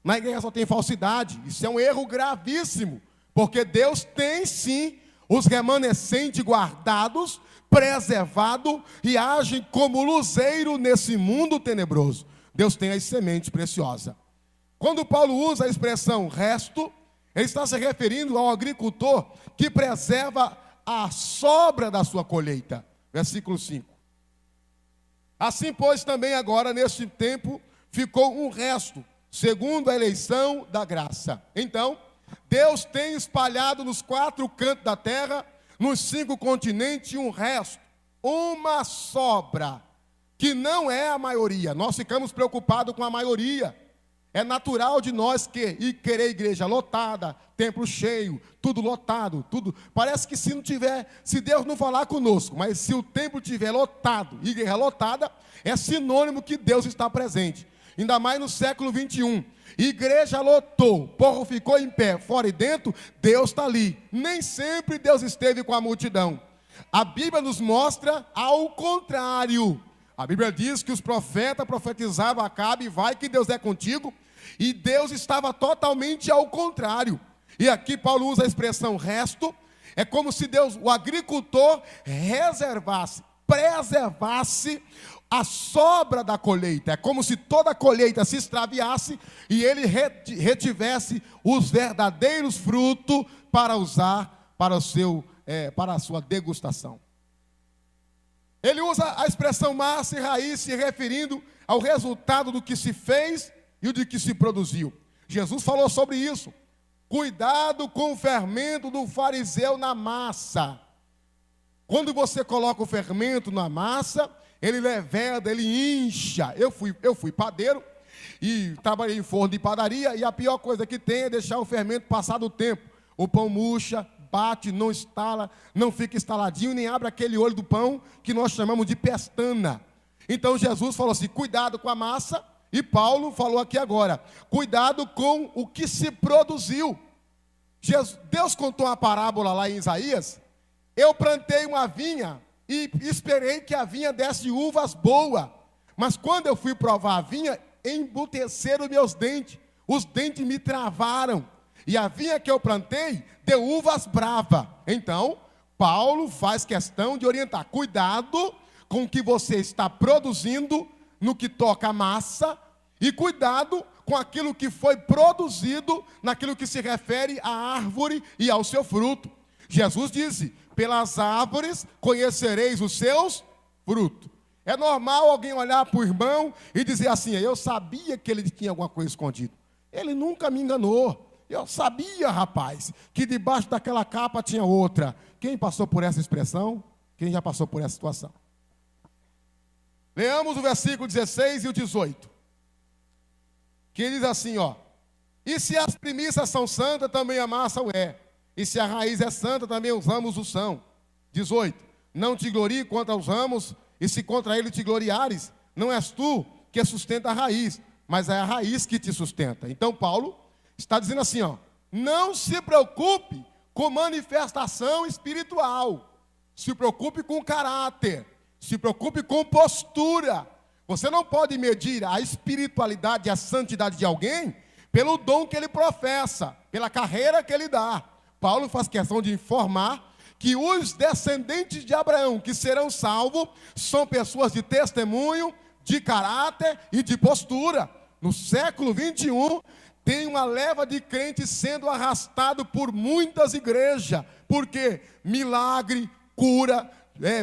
na igreja só tem falsidade. Isso é um erro gravíssimo, porque Deus tem sim os remanescentes guardados, preservados, e agem como luzeiro nesse mundo tenebroso. Deus tem as sementes preciosas. Quando Paulo usa a expressão resto, ele está se referindo ao agricultor que preserva a sobra da sua colheita. Versículo 5. Assim, pois, também agora, neste tempo, ficou um resto, segundo a eleição da graça. Então, Deus tem espalhado nos 4 cantos da terra, nos 5 continentes, um resto, uma sobra, que não é a maioria. Nós ficamos preocupados com a maioria. É natural de nós querer igreja lotada, templo cheio, tudo lotado, tudo. Parece que se Deus não falar conosco, mas se o templo estiver lotado, igreja lotada, é sinônimo que Deus está presente. Ainda mais no século 21. Igreja lotou, povo ficou em pé, fora e dentro, Deus está ali. Nem sempre Deus esteve com a multidão. A Bíblia nos mostra ao contrário. A Bíblia diz que os profetas profetizavam: Acabe, vai que Deus é contigo. E Deus estava totalmente ao contrário. E aqui Paulo usa a expressão resto. É como se Deus, o agricultor, reservasse, preservasse a sobra da colheita. É como se toda a colheita se extraviasse e ele retivesse os verdadeiros frutos para usar para a sua degustação. Ele usa a expressão massa e raiz, se referindo ao resultado do que se fez e o de que se produziu. Jesus falou sobre isso. Cuidado com o fermento do fariseu na massa. Quando você coloca o fermento na massa, ele leveda, ele incha. Eu fui padeiro e trabalhei em forno de padaria, e a pior coisa que tem é deixar o fermento passar do tempo. O pão murcha, bate, não estala, não fica estaladinho, nem abre aquele olho do pão que nós chamamos de pestana. Então Jesus falou assim: cuidado com a massa. E Paulo falou aqui agora: cuidado com o que se produziu. Deus contou uma parábola lá em Isaías. Eu plantei uma vinha e esperei que a vinha desse uvas boas. Mas quando eu fui provar a vinha, embuteceram meus dentes. Os dentes me travaram. E a vinha que eu plantei deu uvas bravas. Então, Paulo faz questão de orientar: cuidado com o que você está produzindo no que toca a massa, e cuidado com aquilo que foi produzido naquilo que se refere à árvore e ao seu fruto. Jesus disse: pelas árvores conhecereis os seus frutos. É normal alguém olhar para o irmão e dizer assim: eu sabia que ele tinha alguma coisa escondida. Ele nunca me enganou. Eu sabia, rapaz, que debaixo daquela capa tinha outra. Quem passou por essa expressão? Quem já passou por essa situação? Leamos o versículo 16 e o 18. Que diz assim, ó: e se as primícias são santas, também a massa o é. E se a raiz é santa, também os ramos o são. 18. Não te glorie contra os ramos, e se contra ele te gloriares, não és tu que sustenta a raiz, mas é a raiz que te sustenta. Então Paulo está dizendo assim, ó: não se preocupe com manifestação espiritual, se preocupe com caráter, se preocupe com postura. Você não pode medir a espiritualidade e a santidade de alguém pelo dom que ele professa, pela carreira que ele dá. Paulo faz questão de informar que os descendentes de Abraão que serão salvos são pessoas de testemunho, de caráter e de postura. No século 21, tem uma leva de crentes sendo arrastado por muitas igrejas. Por quê? Milagre, cura,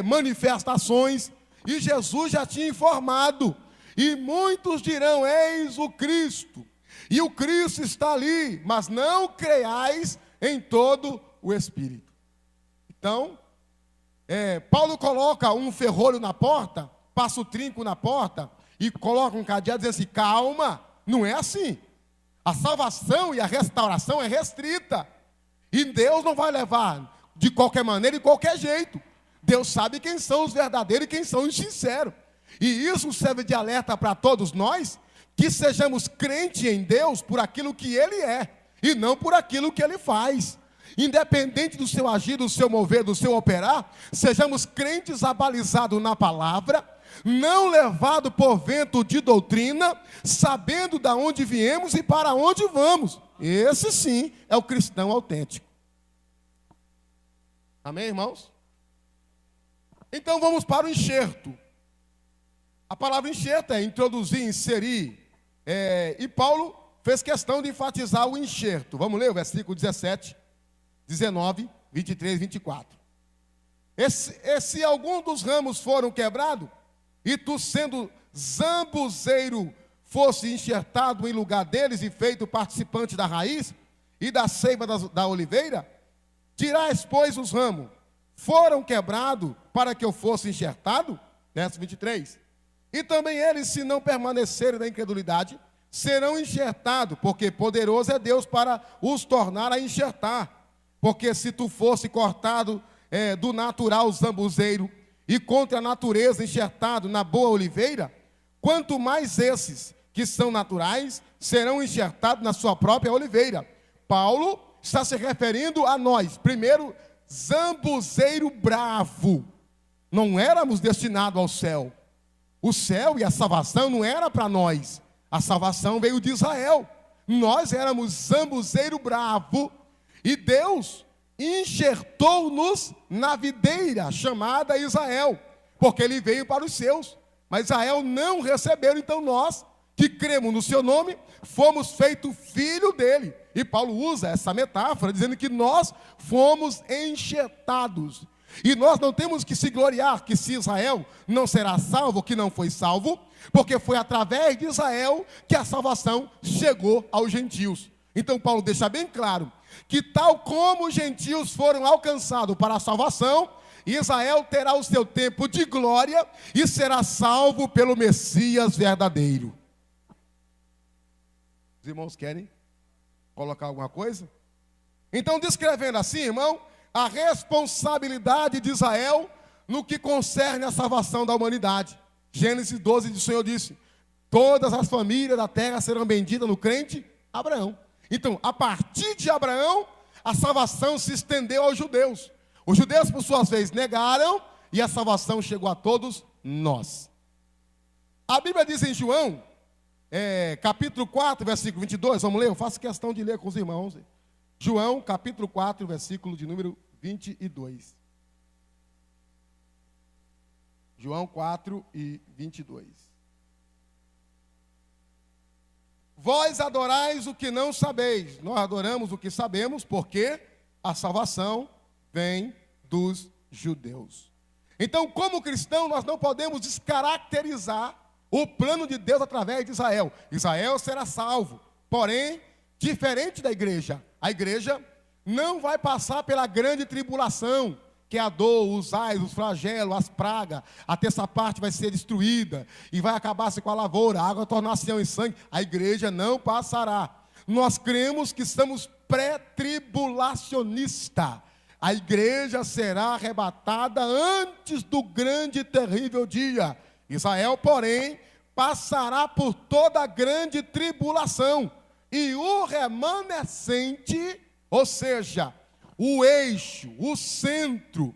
manifestações. E Jesus já tinha informado. E muitos dirão: eis o Cristo. E o Cristo está ali, mas não creiais em todo o Espírito. Então, Paulo coloca um ferrolho na porta, passa o trinco na porta e coloca um cadeado e diz assim: calma, não é assim. A salvação e a restauração é restrita. E Deus não vai levar de qualquer maneira e de qualquer jeito. Deus sabe quem são os verdadeiros e quem são os sinceros. E isso serve de alerta para todos nós, que sejamos crentes em Deus por aquilo que Ele é, e não por aquilo que Ele faz. Independente do seu agir, do seu mover, do seu operar, sejamos crentes abalizados na palavra, não levados por vento de doutrina, sabendo de onde viemos e para onde vamos. Esse sim é o cristão autêntico. Amém, irmãos? Então vamos para o enxerto. A palavra enxerto é introduzir, inserir. E Paulo fez questão de enfatizar o enxerto. Vamos ler o versículo 17, 19, 23, 24. Se algum dos ramos foram quebrados, e tu sendo zambuzeiro fosse enxertado em lugar deles e feito participante da raiz e da seiva da oliveira, dirás, pois, os ramos foram quebrados para que eu fosse enxertado? Verso 23. E também eles, se não permanecerem na incredulidade, serão enxertados, porque poderoso é Deus para os tornar a enxertar. Porque se tu fosse cortado do natural zambuzeiro e contra a natureza enxertado na boa oliveira, quanto mais esses que são naturais serão enxertados na sua própria oliveira. Paulo está se referindo a nós. Primeiro, zambuzeiro bravo. Não éramos destinados ao céu. O céu e a salvação não era para nós. A salvação veio de Israel. Nós éramos zambuzeiro bravo. E Deus enxertou-nos na videira chamada Israel, porque ele veio para os seus. Mas Israel não recebeu, então nós, que cremos no seu nome, fomos feitos filho dele. E Paulo usa essa metáfora, dizendo que nós fomos enxertados. E nós não temos que se gloriar que se Israel não será salvo, que não foi salvo, porque foi através de Israel que a salvação chegou aos gentios. Então Paulo deixa bem claro que tal como os gentios foram alcançados para a salvação, Israel terá o seu tempo de glória e será salvo pelo Messias verdadeiro. Os irmãos querem colocar alguma coisa? Então, descrevendo assim, irmão, a responsabilidade de Israel no que concerne a salvação da humanidade. Gênesis 12, o Senhor disse: todas as famílias da terra serão benditas no crente Abraão. Então, a partir de Abraão, a salvação se estendeu aos judeus. Os judeus, por sua vez, negaram e a salvação chegou a todos nós. A Bíblia diz em João, capítulo 4, versículo 22, vamos ler? Eu faço questão de ler com os irmãos. João, capítulo 4, versículo de número 22. João 4 e 22. Vós adorais o que não sabeis, nós adoramos o que sabemos, porque a salvação vem dos judeus. Então, como cristão, nós não podemos descaracterizar o plano de Deus através de Israel. Israel será salvo, porém, diferente da igreja. A igreja não vai passar pela grande tribulação, que é a dor, os ais, os flagelos, as pragas. A terça parte vai ser destruída e vai acabar-se com a lavoura, a água tornar-se em sangue. A igreja não passará. Nós cremos que estamos pré-tribulacionistas. A igreja será arrebatada antes do grande e terrível dia. Israel, porém, passará por toda a grande tribulação. E o remanescente, ou seja, o eixo, o centro,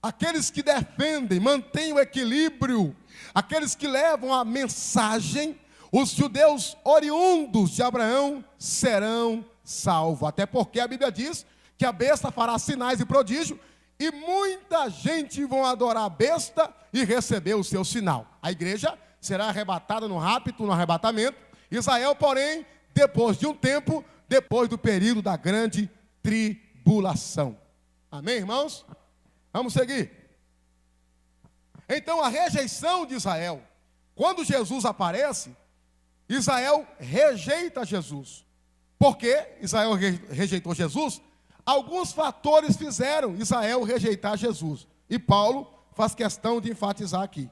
aqueles que defendem, mantêm o equilíbrio, aqueles que levam a mensagem, os judeus oriundos de Abraão serão salvos. Até porque a Bíblia diz que a besta fará sinais e prodígios, e muita gente vão adorar a besta e receber o seu sinal. A igreja será arrebatada no rapto, no arrebatamento. Israel, porém, depois de um tempo, depois do período da grande tribulação. Amém, irmãos? Vamos seguir. Então, a rejeição de Israel. Quando Jesus aparece, Israel rejeita Jesus. Por que Israel rejeitou Jesus? Alguns fatores fizeram Israel rejeitar Jesus. E Paulo faz questão de enfatizar aqui.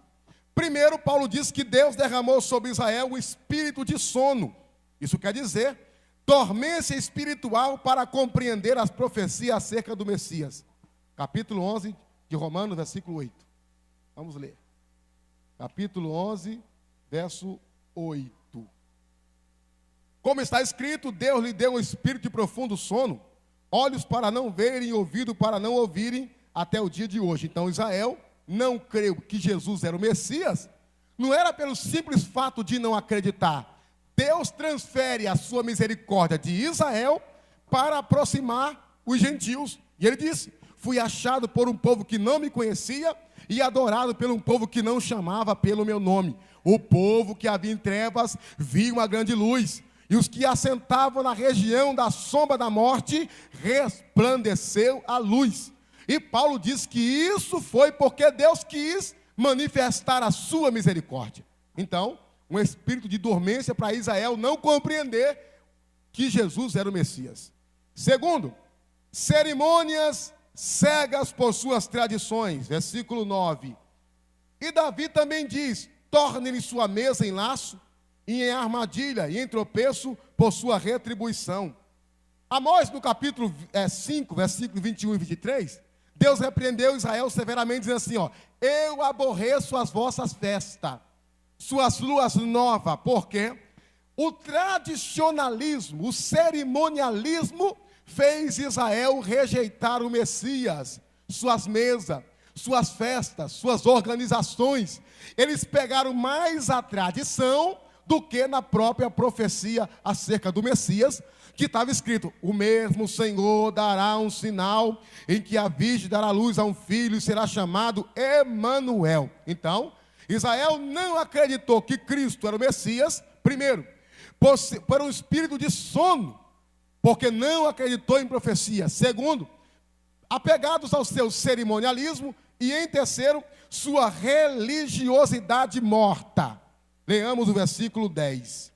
Primeiro, Paulo diz que Deus derramou sobre Israel o espírito de sono. Isso quer dizer, dormência espiritual para compreender as profecias acerca do Messias. Capítulo 11 de Romanos, versículo 8. Vamos ler. Capítulo 11, verso 8. Como está escrito, Deus lhe deu um espírito de profundo sono, olhos para não verem e ouvido para não ouvirem, até o dia de hoje. Então Israel não creu que Jesus era o Messias, não era pelo simples fato de não acreditar. Deus transfere a sua misericórdia de Israel para aproximar os gentios. E ele disse: fui achado por um povo que não me conhecia e adorado por um povo que não chamava pelo meu nome. O povo que havia em trevas viu uma grande luz, e os que assentavam na região da sombra da morte resplandeceu a luz. E Paulo diz que isso foi porque Deus quis manifestar a sua misericórdia. Então, um espírito de dormência para Israel não compreender que Jesus era o Messias. Segundo, cerimônias cegas por suas tradições. Versículo 9. E Davi também diz: torne-lhe sua mesa em laço, e em armadilha, e em tropeço, por sua retribuição. Amós, no capítulo 5, versículo 21 e 23, Deus repreendeu Israel severamente, dizendo assim: eu aborreço as vossas festas, suas luas novas, porque o tradicionalismo, o cerimonialismo fez Israel rejeitar o Messias, suas mesas, suas festas, suas organizações. Eles pegaram mais a tradição do que na própria profecia acerca do Messias, que estava escrito: o mesmo Senhor dará um sinal em que a virgem dará luz a um filho e será chamado Emanuel. Então, Israel não acreditou que Cristo era o Messias, primeiro, por um espírito de sono, porque não acreditou em profecia. Segundo, apegados ao seu cerimonialismo. E em terceiro, sua religiosidade morta. Leamos o versículo 10.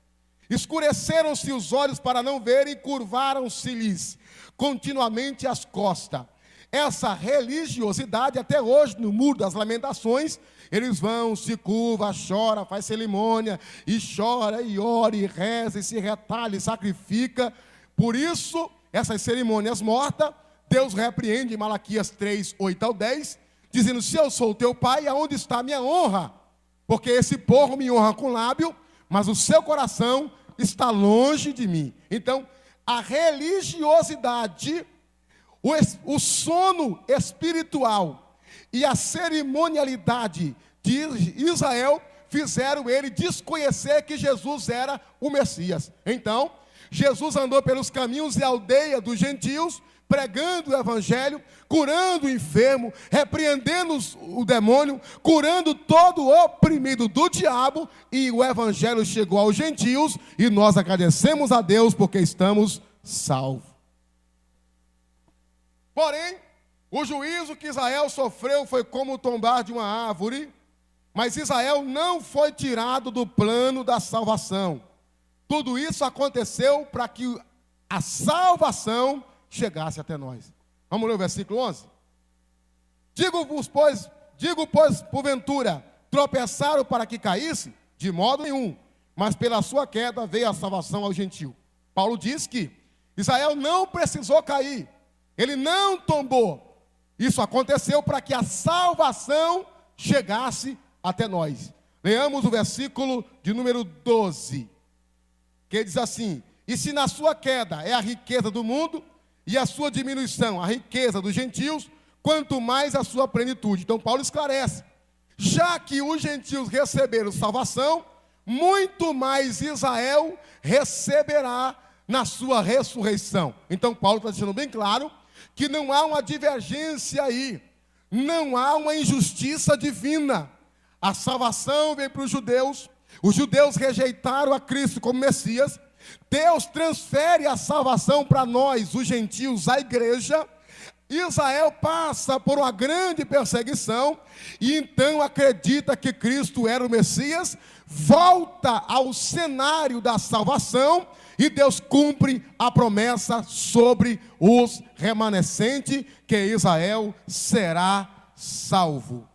Escureceram-se os olhos para não verem, e curvaram-se-lhes continuamente as costas. Essa religiosidade, até hoje, no Muro das Lamentações, eles vão, se curva, chora, faz cerimônia, e chora, e ora, e reza, e se retalha, e sacrifica. Por isso, essas cerimônias mortas, Deus repreende em Malaquias 3, 8 ao 10, dizendo: se eu sou teu pai, aonde está a minha honra? Porque esse povo me honra com lábio, mas o seu coração está longe de mim. Então, a religiosidade, o sono espiritual e a cerimonialidade de Israel fizeram ele desconhecer que Jesus era o Messias. Então, Jesus andou pelos caminhos e aldeias dos gentios, pregando o evangelho, curando o enfermo, repreendendo o demônio, curando todo o oprimido do diabo, e o evangelho chegou aos gentios, e nós agradecemos a Deus porque estamos salvos. Porém, o juízo que Israel sofreu foi como o tombar de uma árvore, mas Israel não foi tirado do plano da salvação. Tudo isso aconteceu para que a salvação chegasse até nós. Vamos ler o versículo 11? Digo, pois, porventura, tropeçaram para que caísse? De modo nenhum, mas pela sua queda veio a salvação ao gentio. Paulo diz que Israel não precisou cair, ele não tombou. Isso aconteceu para que a salvação chegasse até nós. Leamos o versículo de número 12, que diz assim: e se na sua queda é a riqueza do mundo, e a sua diminuição, a riqueza dos gentios, quanto mais a sua plenitude. Então Paulo esclarece: já que os gentios receberam salvação, muito mais Israel receberá na sua ressurreição. Então Paulo está deixando bem claro que não há uma divergência aí, não há uma injustiça divina. A salvação veio para os judeus rejeitaram a Cristo como Messias. Deus transfere a salvação para nós, os gentios, a igreja. Israel passa por uma grande perseguição e então acredita que Cristo era o Messias, volta ao cenário da salvação e Deus cumpre a promessa sobre os remanescentes, que Israel será salvo.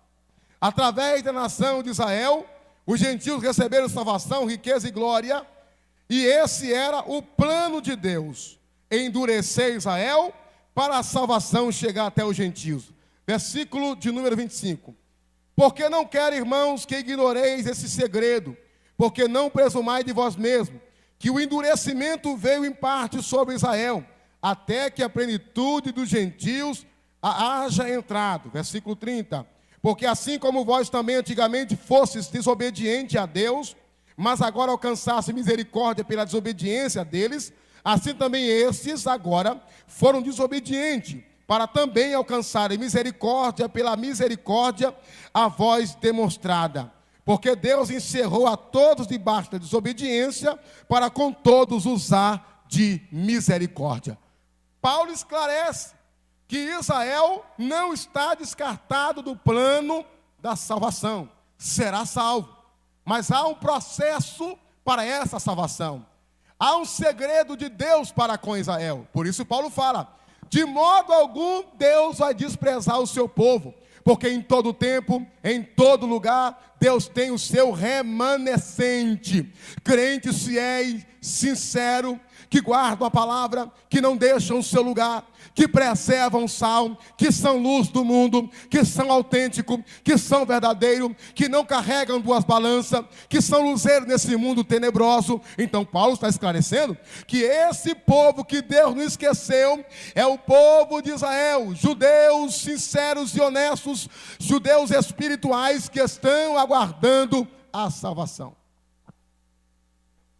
Através da nação de Israel, os gentios receberam salvação, riqueza e glória. E esse era o plano de Deus: endurecer Israel para a salvação chegar até os gentios. Versículo de número 25. Porque não quero, irmãos, que ignoreis esse segredo, porque não presumais de vós mesmos, que o endurecimento veio em parte sobre Israel, até que a plenitude dos gentios haja entrado. Versículo 30. Porque assim como vós também antigamente fostes desobedientes a Deus, mas agora alcançasse misericórdia pela desobediência deles, assim também estes agora foram desobedientes, para também alcançarem misericórdia pela misericórdia a vós demonstrada. Porque Deus encerrou a todos debaixo da desobediência, para com todos usar de misericórdia. Paulo esclarece que Israel não está descartado do plano da salvação, será salvo. Mas há um processo para essa salvação. Há um segredo de Deus para com Israel. Por isso Paulo fala: de modo algum Deus vai desprezar o seu povo, porque em todo tempo, em todo lugar, Deus tem o seu remanescente, crentes fiéis, sinceros, que guardam a palavra, que não deixam o seu lugar, que preservam o sal, que são luz do mundo, que são autênticos, que são verdadeiros, que não carregam duas balanças, que são luzeiros nesse mundo tenebroso. Então Paulo está esclarecendo que esse povo que Deus não esqueceu é o povo de Israel, judeus sinceros e honestos, judeus espirituais que estão aguardando a salvação.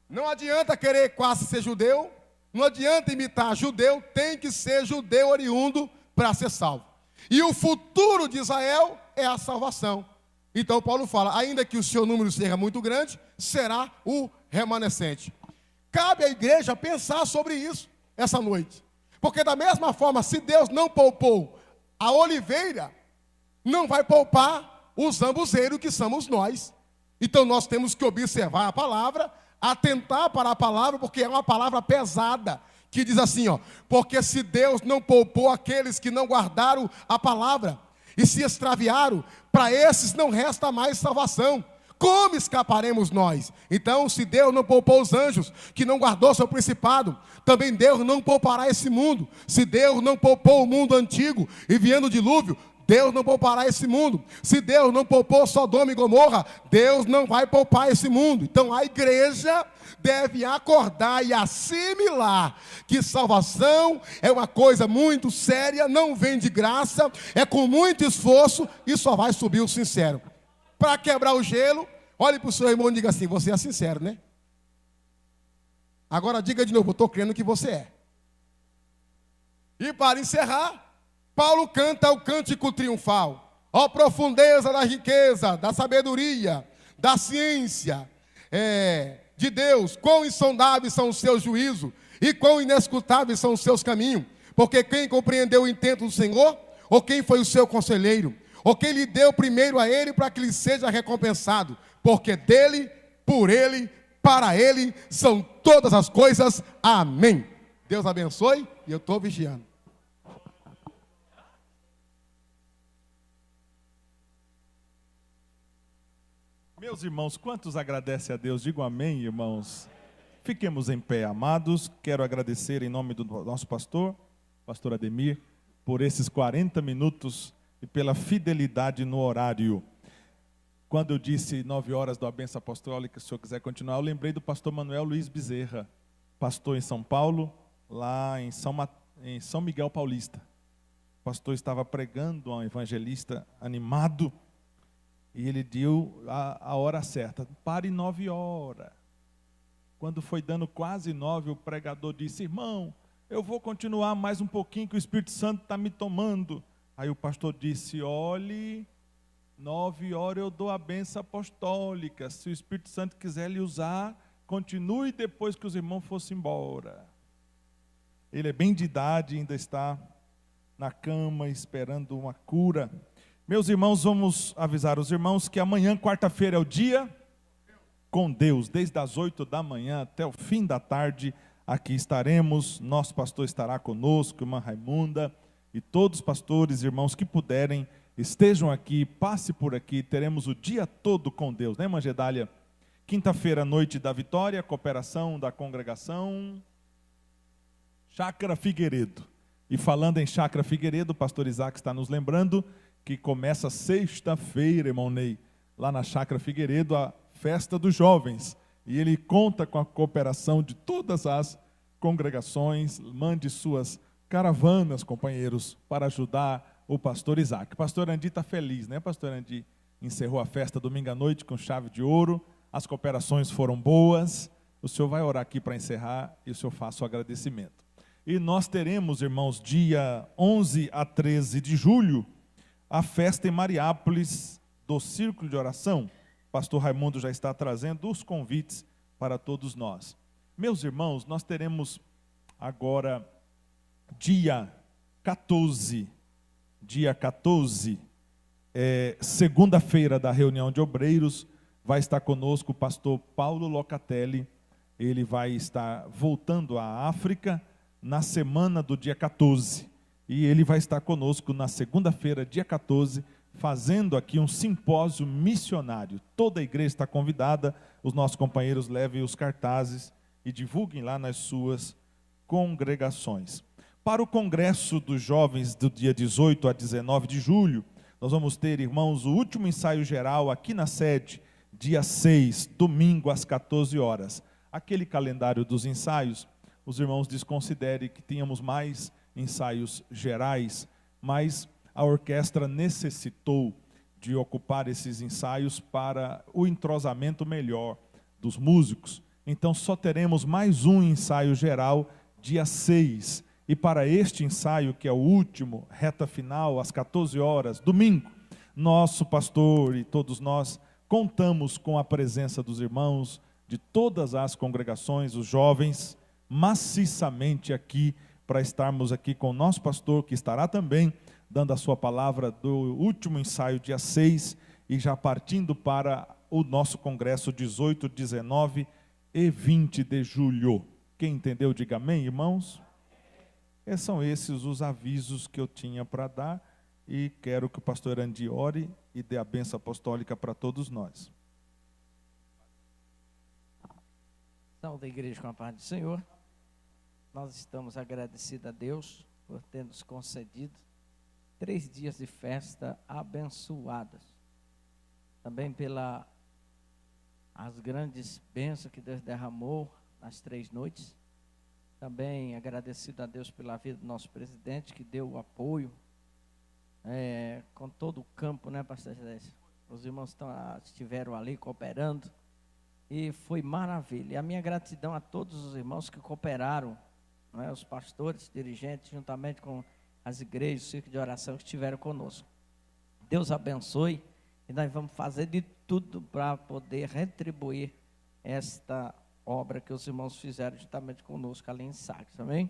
Não adianta querer quase ser judeu, não adianta imitar judeu, tem que ser judeu oriundo para ser salvo. E o futuro de Israel é a salvação. Então Paulo fala: ainda que o seu número seja muito grande, será o remanescente. Cabe à igreja pensar sobre isso essa noite. Porque da mesma forma, se Deus não poupou a oliveira, não vai poupar os zambuzeiros que somos nós. Então nós temos que observar a palavra, atentar para a palavra, porque é uma palavra pesada, que diz assim, porque se Deus não poupou aqueles que não guardaram a palavra e se extraviaram, para esses não resta mais salvação. Como escaparemos nós? Então, se Deus não poupou os anjos, que não guardou seu principado, também Deus não poupará esse mundo. Se Deus não poupou o mundo antigo, enviando o dilúvio, Deus não poupará esse mundo. Se Deus não poupou Sodoma e Gomorra, Deus não vai poupar esse mundo. Então a igreja deve acordar e assimilar que salvação é uma coisa muito séria, não vem de graça, é com muito esforço e só vai subir o sincero. Para quebrar o gelo, olhe para o seu irmão e diga assim: você é sincero, né? Agora diga de novo: eu estou crendo que você é. E para encerrar, Paulo canta o cântico triunfal. Ó profundeza da riqueza, da sabedoria, da ciência de Deus, quão insondáveis são os seus juízos e quão inescrutáveis são os seus caminhos. Porque quem compreendeu o intento do Senhor, ou quem foi o seu conselheiro, ou quem lhe deu primeiro a ele para que lhe seja recompensado, porque dele, por ele, para ele são todas as coisas. Amém. Deus abençoe e eu estou vigiando. Meus irmãos, quantos agradecem a Deus? Digam amém, irmãos. Fiquemos em pé, amados. Quero agradecer em nome do nosso pastor Ademir, por esses 40 minutos e pela fidelidade no horário. Quando eu disse 9 horas da bênção apostólica, se o senhor quiser continuar, eu lembrei do pastor Manuel Luiz Bezerra, pastor em São Paulo, lá em São Miguel Paulista. O pastor estava pregando, um evangelista animado, e ele deu a hora certa: pare 9 horas. Quando foi dando quase 9, o pregador disse: irmão, eu vou continuar mais um pouquinho que o Espírito Santo está me tomando. Aí o pastor disse: olhe, 9 horas eu dou a bênção apostólica. Se o Espírito Santo quiser lhe usar, continue depois que os irmãos fossem embora. Ele é bem de idade, ainda está na cama esperando uma cura. Meus irmãos, vamos avisar os irmãos que amanhã, quarta-feira, é o dia com Deus. Desde as 8 da manhã até o fim da tarde, aqui estaremos. Nosso pastor estará conosco, irmã Raimunda, e todos os pastores, irmãos que puderem, estejam aqui, passe por aqui. Teremos o dia todo com Deus, né, irmã Gedália? Quinta-feira, noite da vitória, cooperação da congregação Chácara Figueiredo. E falando em Chácara Figueiredo, o pastor Isaac está nos lembrando que começa sexta-feira, irmão Ney, lá na Chácara Figueiredo, a festa dos jovens. E ele conta com a cooperação de todas as congregações. Mande suas caravanas, companheiros, para ajudar o pastor Isaac. Pastor Andi está feliz, né, pastor Andi? Encerrou a festa domingo à noite com chave de ouro. As cooperações foram boas. O senhor vai orar aqui para encerrar e o senhor faça o agradecimento. E nós teremos, irmãos, dia 11 a 13 de julho, a festa em Mariápolis do Círculo de Oração. Pastor Raimundo já está trazendo os convites para todos nós. Meus irmãos, nós teremos agora dia 14, segunda-feira da reunião de obreiros, vai estar conosco o pastor Paulo Locatelli. Ele vai estar voltando à África na semana do dia 14. E ele vai estar conosco na segunda-feira, dia 14, fazendo aqui um simpósio missionário. Toda a igreja está convidada, os nossos companheiros levem os cartazes e divulguem lá nas suas congregações. Para o congresso dos jovens do dia 18 a 19 de julho, nós vamos ter, irmãos, o último ensaio geral aqui na sede, dia 6, domingo às 14 horas. Aquele calendário dos ensaios, os irmãos desconsiderem que tínhamos mais ensaios gerais, mas a orquestra necessitou de ocupar esses ensaios para o entrosamento melhor dos músicos. Então só teremos mais um ensaio geral, dia 6. E para este ensaio, que é o último, reta final, às 14 horas, domingo, nosso pastor e todos nós contamos com a presença dos irmãos de todas as congregações, os jovens, maciçamente aqui, para estarmos aqui com o nosso pastor, que estará também dando a sua palavra do último ensaio, dia 6, e já partindo para o nosso congresso 18, 19 e 20 de julho. Quem entendeu, diga amém, irmãos? São esses os avisos que eu tinha para dar, e quero que o pastor Andi ore e dê a bênção apostólica para todos nós. Saúde a igreja com a paz do Senhor. Nós estamos agradecidos a Deus por ter nos concedido 3 dias de festa abençoadas. Também pelas grandes bênçãos que Deus derramou nas 3 noites. Também agradecido a Deus pela vida do nosso presidente, que deu o apoio com todo o campo, né, pastor Jéssica? Os irmãos estiveram ali cooperando e foi maravilha. E a minha gratidão a todos os irmãos que cooperaram, não é? Os pastores, dirigentes, juntamente com as igrejas, o círculo de oração que estiveram conosco. Deus abençoe e nós vamos fazer de tudo para poder retribuir esta obra que os irmãos fizeram juntamente conosco ali em Sagres, amém?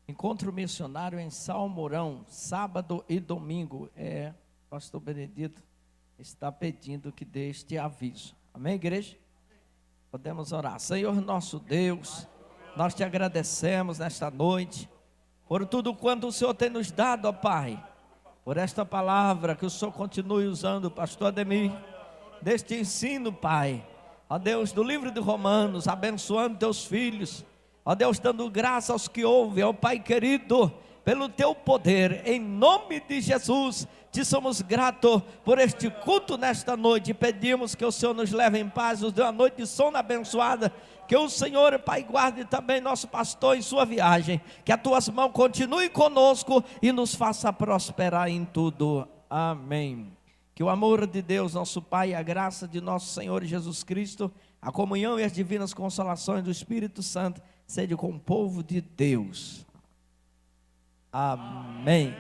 Encontro missionário em Salmourão, sábado e domingo. Pastor Benedito está pedindo que dê este aviso. Amém, igreja? Podemos orar. Senhor nosso Deus, nós te agradecemos nesta noite, por tudo quanto o Senhor tem nos dado, ó Pai, por esta palavra que o Senhor continue usando, pastor Ademir, deste ensino, Pai, ó Deus, do livro de Romanos, abençoando teus filhos, ó Deus, dando graça aos que ouvem, ó Pai querido, pelo teu poder, em nome de Jesus, te somos gratos por este culto nesta noite, e pedimos que o Senhor nos leve em paz, nos dê uma noite de sono abençoada, que o Senhor, Pai, guarde também nosso pastor em sua viagem, que as tuas mãos continuem conosco e nos faça prosperar em tudo, amém. Que o amor de Deus, nosso Pai, a graça de nosso Senhor Jesus Cristo, a comunhão e as divinas consolações do Espírito Santo, seja com o povo de Deus, amém.